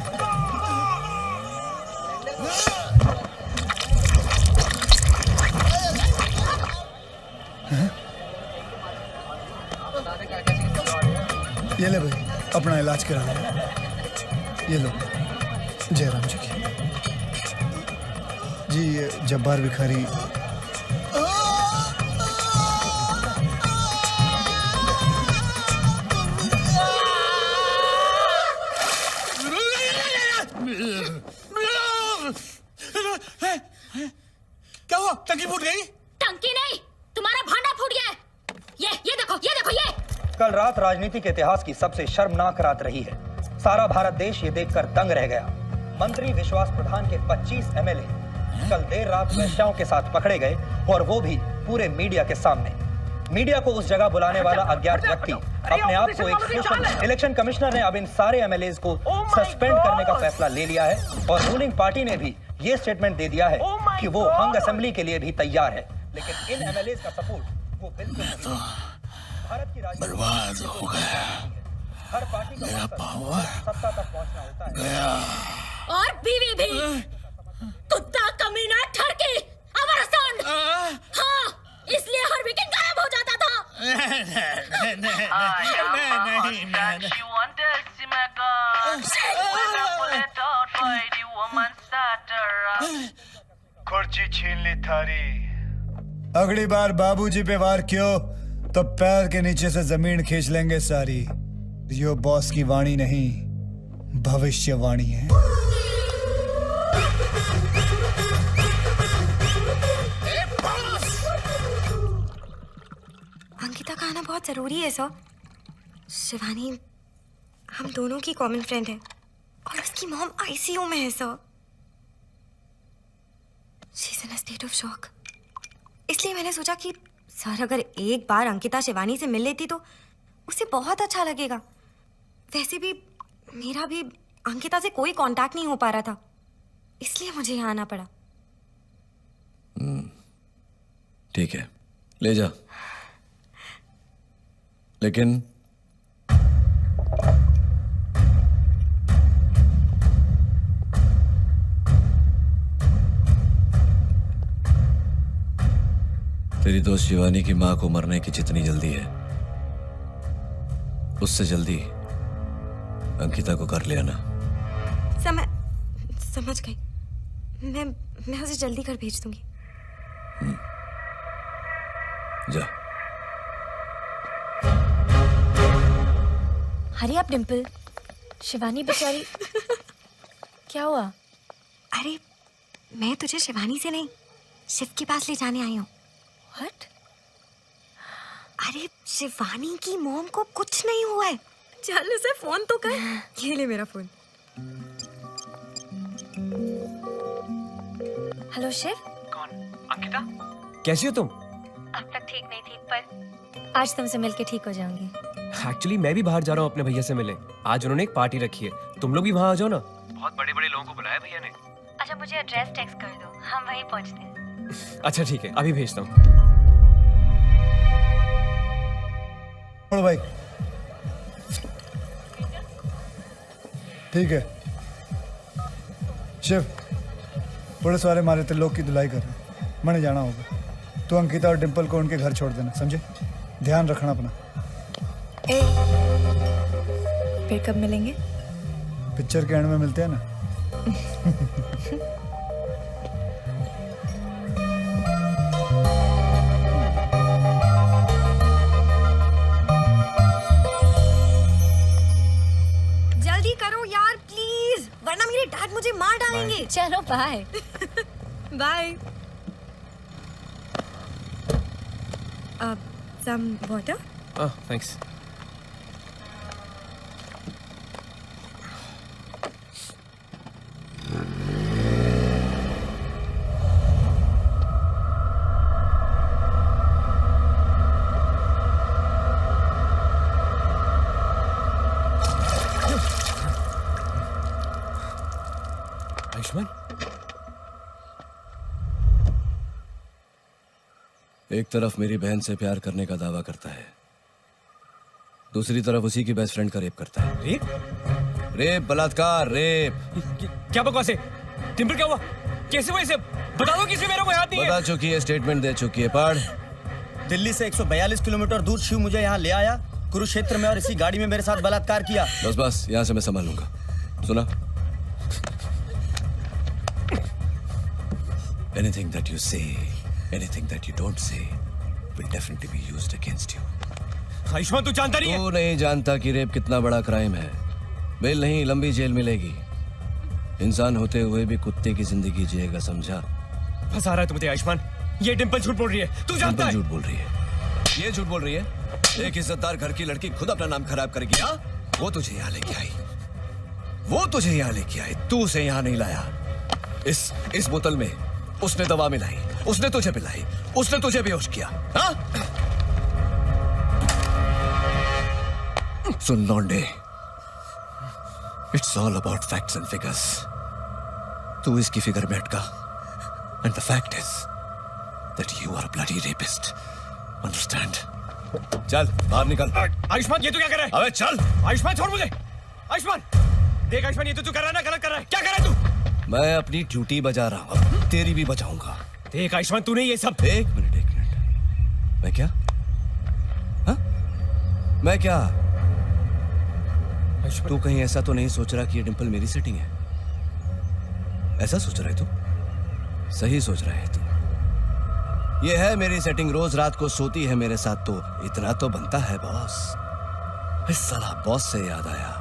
ये ले भाई अपना इलाज करा ले। ये लो जयराम जी की। जी ये जब्बार भिखारी क्या हुआ? टंकी फूट गई? टंकी नहीं, तुम्हारा भांडा फूट गया है। ये देखो, ये देखो, ये। कल रात राजनीतिक इतिहास की सबसे शर्मनाक रात रही है। सारा भारत देश ये देखकर दंग रह गया। मंत्री विश्वास प्रधान के 25 एमएलए कल देर रात वेश्याओं के साथ पकड़े गए, और वो भी पूरे मीडिया के सामने। मीडिया को उस जगह बुलाने वाला अज्ञात व्यक्ति अपने आप को एक सोशल इलेक्शन कमिश्नर ने अब इन सारे एमएलए को सस्पेंड करने का फैसला ले लिया है, और रूलिंग पार्टी ने भी ये स्टेटमेंट दे दिया है कि वो हंग असेंबली के लिए भी तैयार है। लेकिन इन एमएलए का सपोर्ट वो बिल्कुल नहीं। भारत की राजनीति बर्बाद हो गया। हर पार्टी का मेरा पावर सत्ता तक पहुंचना होता है। गया। और बीवी भी। कुत्ता कमीना ठरकी अमरसंड। हाँ, इसलिए हर वीकेंड गायब हो जाता था। कुर्सी छीन ली थारी। अगली बार बाबूजी पे वार क्यों तो पैर के नीचे से जमीन खींच लेंगे सारी। यो बॉस की वाणी नहीं, भविष्यवाणी है। अंकिता का आना बहुत जरूरी है सर। शिवानी हम दोनों की कॉमन फ्रेंड है, और उसकी मॉम आईसीयू में है sir. She is in a state of shock. इसलिए मैंने सोचा कि सर अगर एक बार अंकिता शिवानी से मिल लेती तो उसे बहुत अच्छा लगेगा। वैसे भी मेरा भी अंकिता से कोई कांटेक्ट नहीं हो पा रहा था, इसलिए मुझे यहाँ आना पड़ा। ठीक है, ले जा, लेकिन तेरी दोस्त शिवानी की मां को मरने की जितनी जल्दी है उससे जल्दी अंकिता को कर ले आना। समझ गई। मैं उसे जल्दी कर भेज दूंगी। जा। हरी आप डिम्पल। शिवानी बेचारी। क्या हुआ? अरे मैं तुझे शिवानी से नहीं शिव के पास ले जाने आई हूँ। What? अरे शिवानी की मॉम को कुछ नहीं हुआ है। चल उसे फोन तो कर। ये ले मेरा फोन। हेलो शिव। कौन? अंकिता? कैसी हो तुम? अब तक ठीक नहीं थी पर आज तुमसे मिलके ठीक हो जाऊंगी। एक्चुअली मैं भी बाहर जा रहा हूँ अपने भैया से मिले। आज उन्होंने एक पार्टी रखी है, तुम लोग भी वहाँ आ जाओ ना। बहुत बड़े बड़े लोगों को बुलाया भैया ने। अच्छा मुझे एड्रेस टेक्स्ट कर दो, हम वहीं पहुँचते हैं। अच्छा ठीक है, अभी भेजता हूँ। भाई ठीक है। शिव, पुलिस वाले मारे त्रिलोक की धुलाई कर रहे हैं, मैंने जाना होगा। तो अंकिता और डिम्पल को उनके घर छोड़ देना, समझे? ध्यान रखना अपना। फिर कब मिलेंगे? पिक्चर के एंड में मिलते हैं ना। जल्दी करो यार प्लीज, वरना मेरे डैड मुझे मार डालेंगे। चलो bye. Bye. some water? Oh, thanks. Ayushman, एक तरफ मेरी बहन से प्यार करने का दावा करता है, दूसरी तरफ उसी की बेस्ट फ्रेंड का रेप करता है। रेप? रेप, बलात्कार, रेप। क्या बकवास है? डिम्पल क्या हुआ? कैसे हुआ इसे? बता दो, किसी मेरे को याद नहीं है। बता चुकी है, स्टेटमेंट दे चुकी है। पढ़। दिल्ली से 142 किलोमीटर दूर शिव मुझे यहाँ ले आया, कुरुक्षेत्र में, और इसी गाड़ी में मेरे साथ बलात्कार किया। बस बस, यहाँ से मैं संभाल लूंगा। सुना? Anything that you say, anything that you don't say, will definitely be used against you. Ayushman, तू जानता नहीं है? तू नहीं जानता कि रेप कितना बड़ा क्राइम है। बेल नहीं, लंबी जेल मिलेगी। इंसान होते हुए भी कुत्ते की जिंदगी जिएगा, समझा? फंसा रहा है तू मुझे आयुष्मान। ये डिम्पल झूठ बोल रही है, तू जानता है? झूठ बोल रही है। ये झूठ बोल रही है। एक इज्जतदार घर की लड़की खुद अपना नाम खराब करेगी। हाँ? वो तुझे यहाँ लेके आई, वो तुझे यहाँ लेके आई, तू उसे यहाँ नहीं लाया। इस बोतल में उसने दवा मिलाई, उसने तुझे पिलाई, उसने तुझे बेहोश किया। हाँ? सुन लौंडे, it's all about facts and figures. तू इसकी फिगर में अटका, and the fact is that you are a bloody rapist. Understand? चल बाहर निकल। आयुष्मान, ये तू क्या कर रहा है? अबे चल। आयुष्मान छोड़ मुझे। आयुष्मान देख, आयुष्मान ये तो तू कर रहा है ना, गलत कर रहा है। क्या कर रहा है तू? मैं अपनी ड्यूटी बजा रहा हूँ, तेरी भी बजाऊंगा। देख आयुष्मान, तूने ये सब। एक मिनट। मैं क्या? हाँ? मैं क्या? तू कहीं ऐसा तो नहीं सोच रहा कि ये डिम्पल मेरी सेटिंग है? ऐसा सोच रहा है तू? सही सोच रहा है तू। ये है मेरी सेटिंग, रोज रात को सोती है मेरे साथ, तो इतना तो बनता है बॉस। इस साला बॉस से याद आया,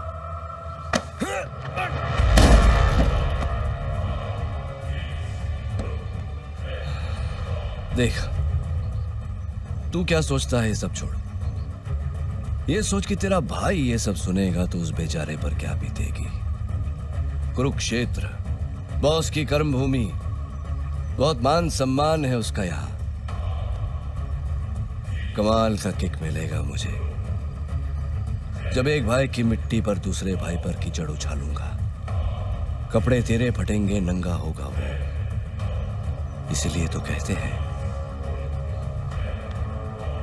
देख तू क्या सोचता है, ये सब छोड़। ये सोच कि तेरा भाई ये सब सुनेगा तो उस बेचारे पर क्या बीतेगी। कुरुक्षेत्र, बॉस की कर्म भूमि, बहुत मान सम्मान है उसका यहाँ। कमाल का किक मिलेगा मुझे जब एक भाई की मिट्टी पर दूसरे भाई पर कीचड़ उछालूंगा। कपड़े तेरे फटेंगे, नंगा होगा वो। इसीलिए तो कहते हैं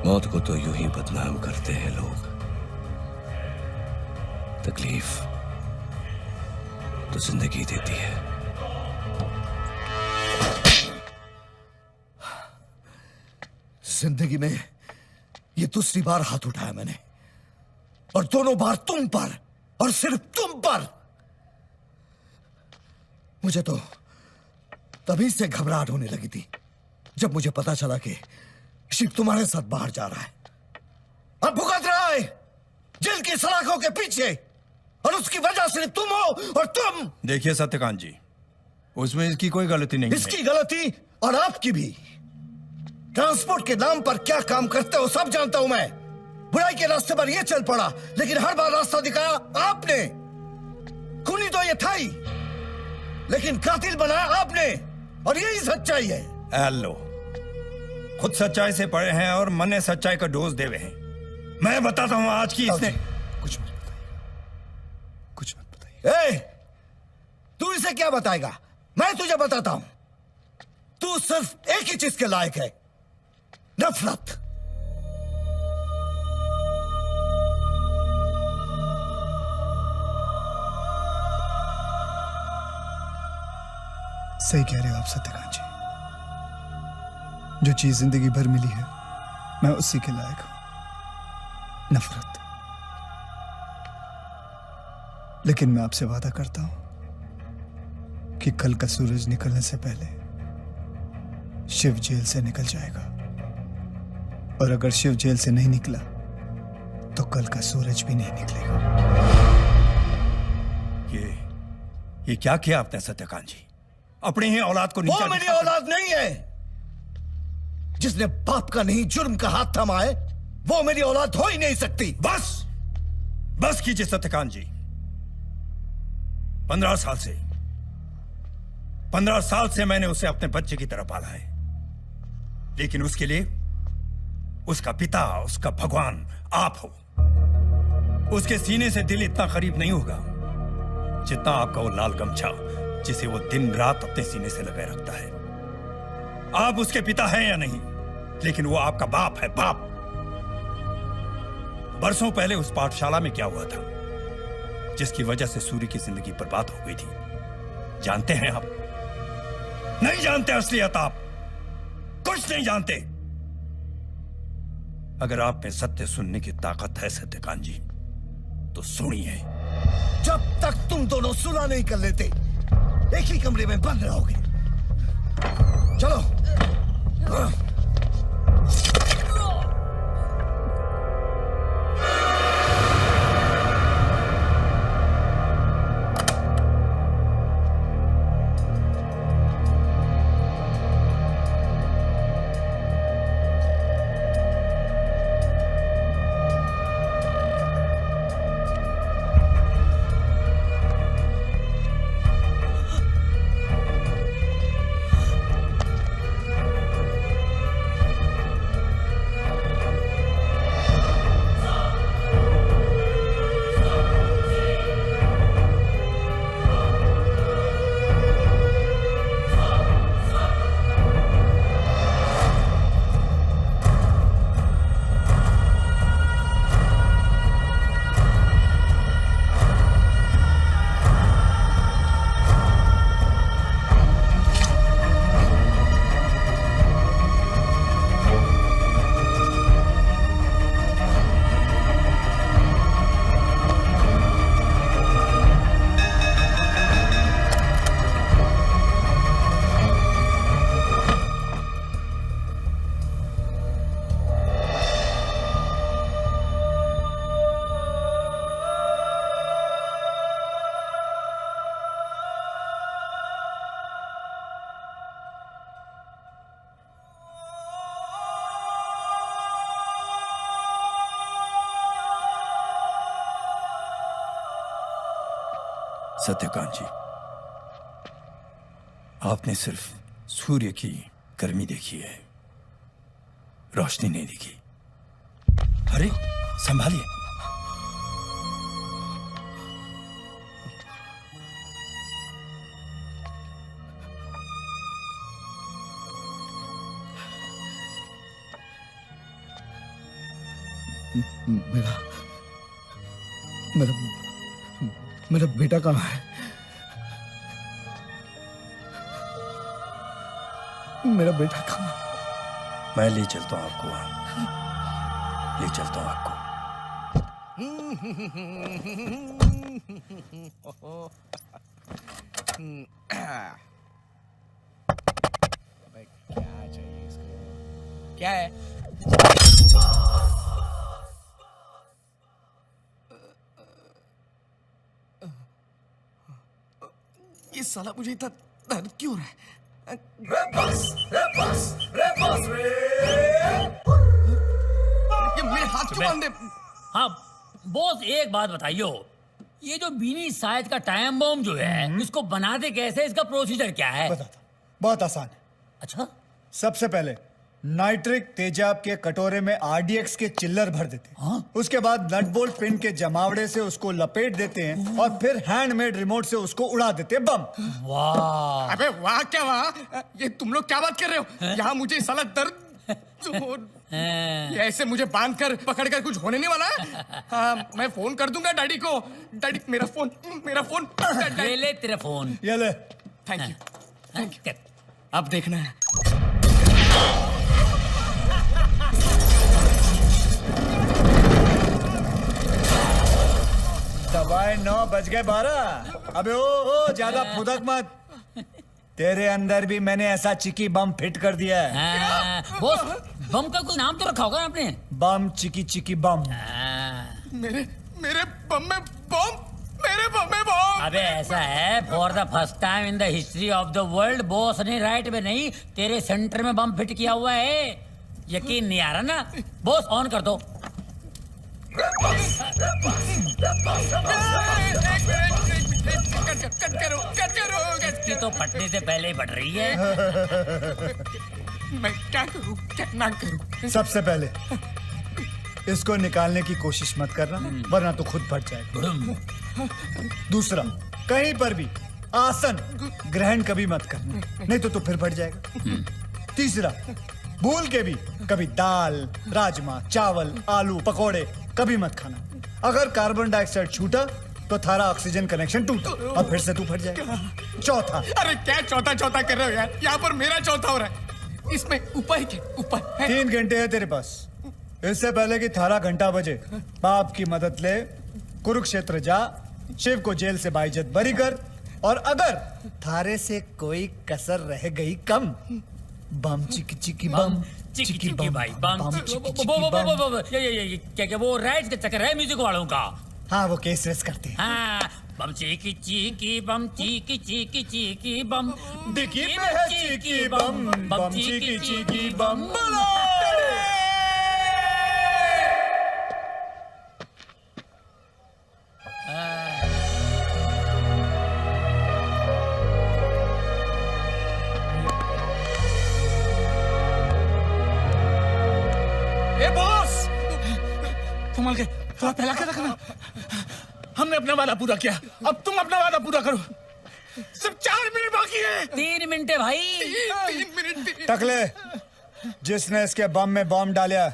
मौत को तो यूं ही बदनाम करते हैं लोग, तकलीफ तो जिंदगी देती है। जिंदगी में ये दूसरी बार हाथ उठाया मैंने, और दोनों बार तुम पर, और सिर्फ तुम पर। मुझे तो तभी से घबराहट होने लगी थी जब मुझे पता चला कि शिव तुम्हारे साथ बाहर जा रहा है। अब भुगत रहा है जेल की सलाखों के पीछे, और उसकी वजह सिर्फ तुम हो, और तुम। देखिए सत्यकांत जी, उसमें इसकी कोई गलती नहीं इसकी गलती और आपकी भी। ट्रांसपोर्ट के नाम पर क्या काम करते हो सब जानता हूं मैं। बुराई के रास्ते पर ये चल पड़ा, लेकिन हर बार रास्ता दिखाया आपने। खूनी तो ये था ही, लेकिन कातिल बनाया आपने, और यही सच्चाई है। हेलो, खुद सच्चाई से पड़े हैं और मन ने सच्चाई का डोज देवे हैं। मैं बताता हूं आज की इसने कुछ मत बताइए। तू इसे क्या बताएगा? मैं तुझे बताता हूं। तू सिर्फ एक ही चीज के लायक है, नफरत। सही कह रहे हो आप सत्यकांत जी। जो चीज जिंदगी भर मिली है, मैं उसी के लायक हूं, नफरत। लेकिन मैं आपसे वादा करता हूं कि कल का सूरज निकलने से पहले शिव जेल से निकल जाएगा, और अगर शिव जेल से नहीं निकला तो कल का सूरज भी नहीं निकलेगा। ये क्या किया आपने सत्यकांत जी? अपनी ही औलाद को नीचा वो मेरी औलाद नहीं है। जिसने बाप का नहीं जुर्म का हाथ थमा है, वो मेरी औलाद हो ही नहीं सकती। बस कीजिए सत्यकांत जी। 15 साल से मैंने उसे अपने बच्चे की तरह पाला है, लेकिन उसके लिए उसका पिता, उसका भगवान आप हो। उसके सीने से दिल इतना करीब नहीं होगा जितना आपका वो लाल गमछा, जिसे वो दिन रात अपने सीने से लगाए रखता है। आप उसके पिता हैं या नहीं, लेकिन वो आपका बाप है, बाप। बरसों पहले उस पाठशाला में क्या हुआ था जिसकी वजह से सूर्य की जिंदगी बर्बाद हो गई थी, जानते हैं आप? नहीं जानते असलियत, आप कुछ नहीं जानते। अगर आप में सत्य सुनने की ताकत है सत्यकांत जी, तो सुनिए। जब तक तुम दोनों सुलह नहीं कर लेते, एक ही कमरे में बंद रहोगे। चलो। सत्यकांत जी, आपने सिर्फ सूर्य की गर्मी देखी है, रोशनी नहीं देखी। अरे संभालिए। मेरा मेरा मेरा बेटा कहाँ है? मेरा बेटा कहाँ? मैं ले चलता हूँ आपको वहां, ले चलता हूँ आपको। क्या चाहिए इसको? क्या है? ये साला मुझे इतना दर्द क्यों हो रहा है? ये मेरे हाथ क्यों बांधे? हाँ बॉस, एक बात बताइयो, ये जो बीनी साइज का टाइम बम जो है, इसको बनाते कैसे, इसका प्रोसीजर क्या है? बताता, बहुत आसान है। अच्छा, सबसे पहले नाइट्रिक तेजाब के कटोरे में आरडीएक्स के चिल्लर भर देते हैं। उसके बाद नट बोल्ट पिन के जमावड़े से उसको लपेट देते हैं और फिर हैंडमेड रिमोट से उसको उड़ा देते हैं बम। वाह! अबे वाह क्या वाह? ये तुम लोग क्या बात कर रहे हो? यहाँ मुझे साला दर्द ये ऐसे मुझे बांध कर पकड़ कर कुछ होने नहीं वाला है। हाँ, मैं फोन कर दूंगा डैडी को। डैडी मेरा फोन ये ले तेरा फोन। ये ले। Thank you. अब देखना है। दवाई 9 बज गए 12। अबे ओ ज्यादा फुदक मत। तेरे अंदर भी मैंने ऐसा चिकी बम फिट कर दिया है। बॉस, बम का कोई नाम तो रखा होगा आपने? बम चिकी चिकी बम। मेरे बम में बम, मेरे बम में बम। अबे ऐसा है, for the first time in the history of the world boss ने राइट में नहीं, तेरे सेंटर में बम फिट किया हुआ है। यकीन नहीं आ रहा ना? बॉस ऑन कर दो। कट करो। इसकी तो फटने से पहले ही फट रही है। मैं क्या करूं, क्या ना करूं? सबसे पहले इसको निकालने की कोशिश मत करना, वरना तो खुद फट जाएगा। दूसरा, कहीं पर भी आसन ग्रहण कभी मत करना, नहीं तो फिर फट जाएगा। तीसरा, भूल के भी कभी दाल, राजमा, चावल, आलू, पकोड़े कभी मत खाना। अगर कार्बन डाइऑक्साइड छूटा तो थारा ऑक्सीजन कनेक्शन टूटा और फिर से तू फट जाएगा। चौथा, अरे क्या चौथा कर रहे हो यार? यहाँ पर मेरा चौथा हो रहा है। इसमें ऊपर है? 3 घंटे है तेरे पास। इससे पहले कि थारा घंटा बजे, बाप की मदद ले, कुरुक्षेत्र जा, शिव को जेल से बाइज्जत बरी कर, और अगर थारे से कोई कसर रह गई कम, बम चिकी चिकी बम चिकी भाई बम ये क्या वो राइट का चक्कर है म्यूजिक वालों का? हाँ, वो केस रेस करते हैं। हाँ, बम चीकी चीकी बम चीकी चीकी चीकी बम डिकी में है चीकी बम, बम चीकी चीकी बम। ए बॉस, संभाल के, थोड़ा पहला के रखना। हमने अपना वादा पूरा किया, अब तुम अपना वादा पूरा करो। सिर्फ 4 मिनट बाकी है। 3 मिनट है भाई। 3 मिनट। टकले, जिसने इसके बम में बॉम्ब डाला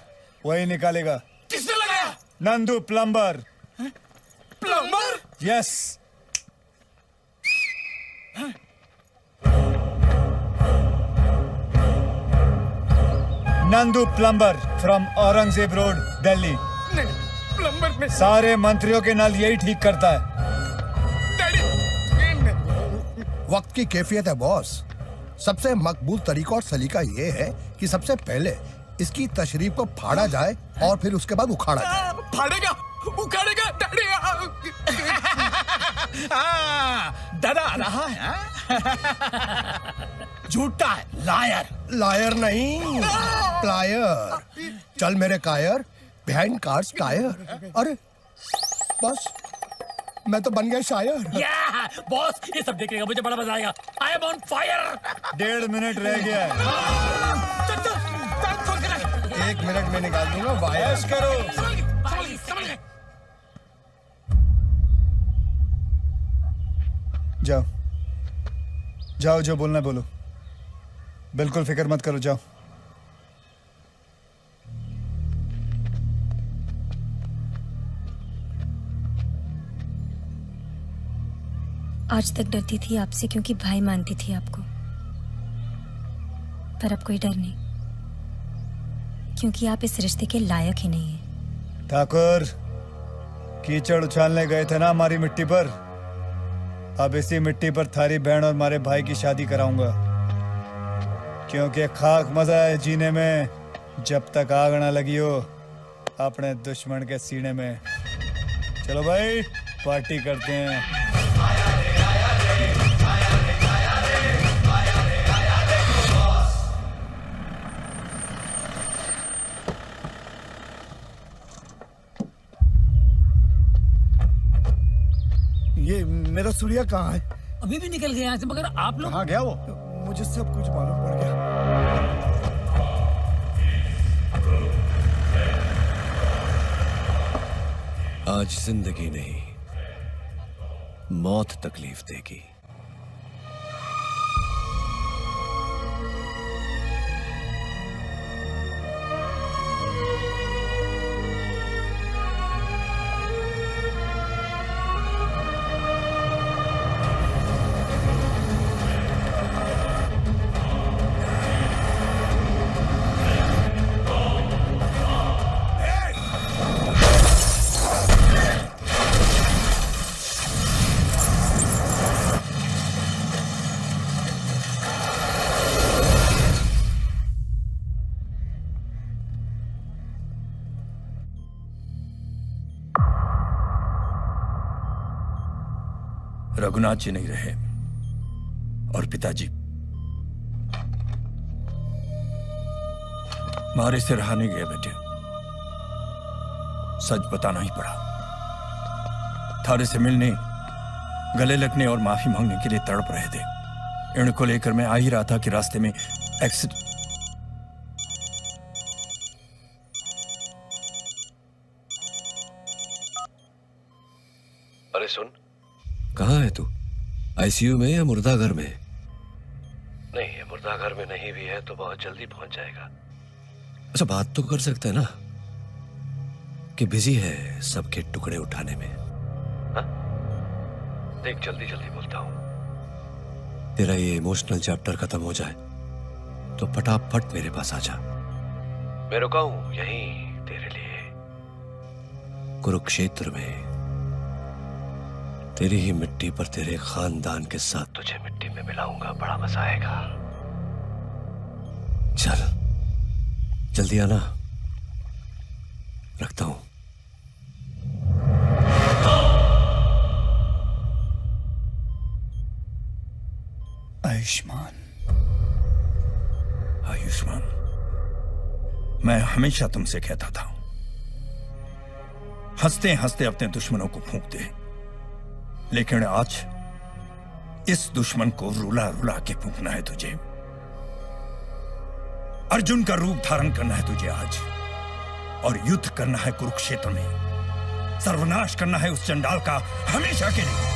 वही निकालेगा। किसने लगाया? Nandu plumber. Plumber? Yes. Nandu plumber from Aurangzeb road, Delhi. नहीं, प्लम्बर में सारे मंत्रियों के नल यही ठीक करता है। वक्त की कैफियत है बॉस। सबसे मकबूल तरीका और सलीका ये है कि सबसे पहले इसकी तशरीफ को फाड़ा जाए और फिर उसके बाद उखाड़ा जाए। फाड़ेगा, उखाड़ेगा, दादा आ रहा है। झूठा है, लायर। लायर नहीं, प्लायर। चल मेरे कायर, बिहाइंड कार्स टायर। अरे बस, मैं तो बन गया शायर। या बॉस, ये सब देखेगा, मुझे बड़ा मजा आएगा। I am on fire. 1.5 minute रह गया है। 1 मिनट में निकाल दूंगा वायर करो। जाओ जाओ, जो बोलना है बोलो, बिल्कुल फिक्र मत करो, जाओ। आज तक डरती थी आपसे क्योंकि भाई मानती थी आपको, पर अब कोई डर नहीं क्योंकि आप इस रिश्ते के लायक ही नहीं हैं। ठाकुर, कीचड़ उछालने गए थे ना हमारी मिट्टी पर, अब इसी मिट्टी पर थारी बहन और हमारे भाई की शादी कराऊंगा, क्योंकि खाक मजा है जीने में जब तक आग ना लगी हो अपने दुश्मन के सीने में। चलो भाई पार्टी करते हैं। ये मेरा सूर्या कहाँ है? अभी भी निकल गया यहाँ से, मगर आप लोग कहाँ गया वो? मुझे सब कुछ मालूम पड़ गया। आज जिंदगी नहीं, मौत तकलीफ देगी। रघुनाथ जी नहीं रहे और पिताजी मारे से रहा नहीं गया बेटे, सच बताना ही पड़ा। थारे से मिलने, गले लगने और माफी मांगने के लिए तड़प रहे थे। इनको लेकर मैं आ ही रहा था कि रास्ते में एक्सीडेंट। अरे सुन, कहाँ है तू? आईसीयू में या मुर्दाघर में? नहीं, ये मुर्दाघर में नहीं भी है तो बहुत जल्दी पहुंच जाएगा। अच्छा, बात तो कर सकते हैं ना कि बिजी है सबके टुकड़े उठाने में? हा? देख, जल्दी जल्दी बोलता हूं। तेरा ये इमोशनल चैप्टर खत्म हो जाए तो फटाफट मेरे पास आ जा। मैं रुका हूं यहीं तेरे लिए, कुरुक्षेत्र में, तेरी ही मिट्टी पर तेरे खानदान के साथ तुझे मिट्टी में मिलाऊंगा। बड़ा मजा आएगा। चल जल्दी आना, रखता हूं। आयुष्मान, आयुष्मान, मैं हमेशा तुमसे कहता था हंसते हंसते अपने दुश्मनों को फूंक दे, लेकिन आज इस दुश्मन को रुला रुला के फूंकना है तुझे। अर्जुन का रूप धारण करना है तुझे आज, और युद्ध करना है कुरुक्षेत्र में। सर्वनाश करना है उस चंडाल का हमेशा के लिए।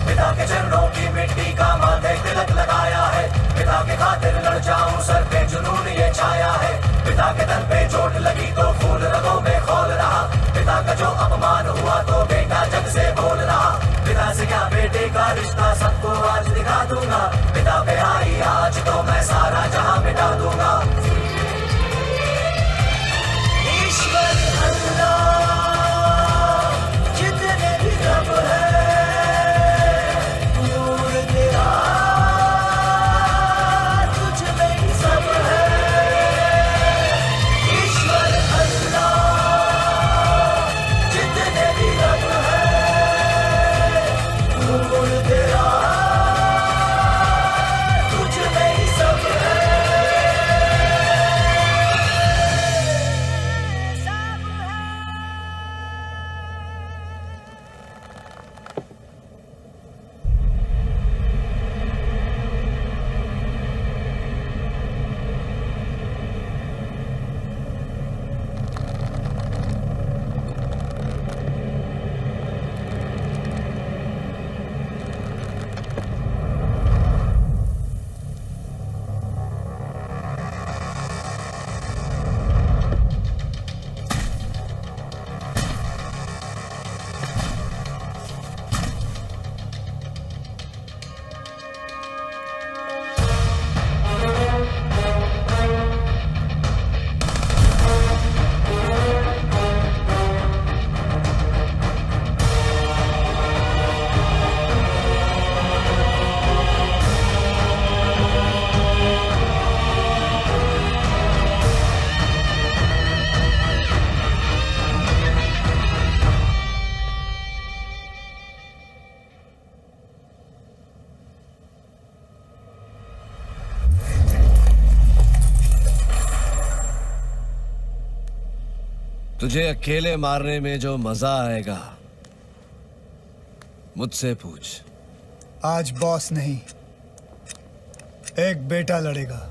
पिता के चरणों की मिट्टी का माथे तिलक लगाया है, पिता के खातिर लड़ जाऊं, सर पे जुनून ये छाया है। पिता के तन पे चोट लगी तो फूल रगों में खोल रहा, पिता का जो अपमान हुआ तो बेटा जग से बोल रहा। पिता से क्या बेटे का रिश्ता सबको आज दिखा दूंगा, पिता पे आई आज तो मैं सारा जहां मिटा दूंगा। ईश्वर अल्लाह जितने भी रब है, तेरा तुझे अकेले मारने में जो मजा आएगा मुझसे पूछ। आज बॉस नहीं, एक बेटा लड़ेगा।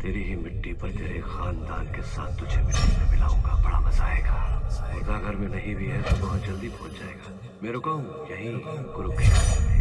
तेरी ही मिट्टी पर तेरे खानदान के साथ तुझे मिट्टी में मिलाऊंगा, बड़ा मजा आएगा। मुर्दा घर में नहीं भी है तो बहुत जल्दी पहुंच जाएगा। मैं रुका हूं यहीं कुरुक्षेत्र में।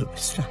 बोलो मिश्रा।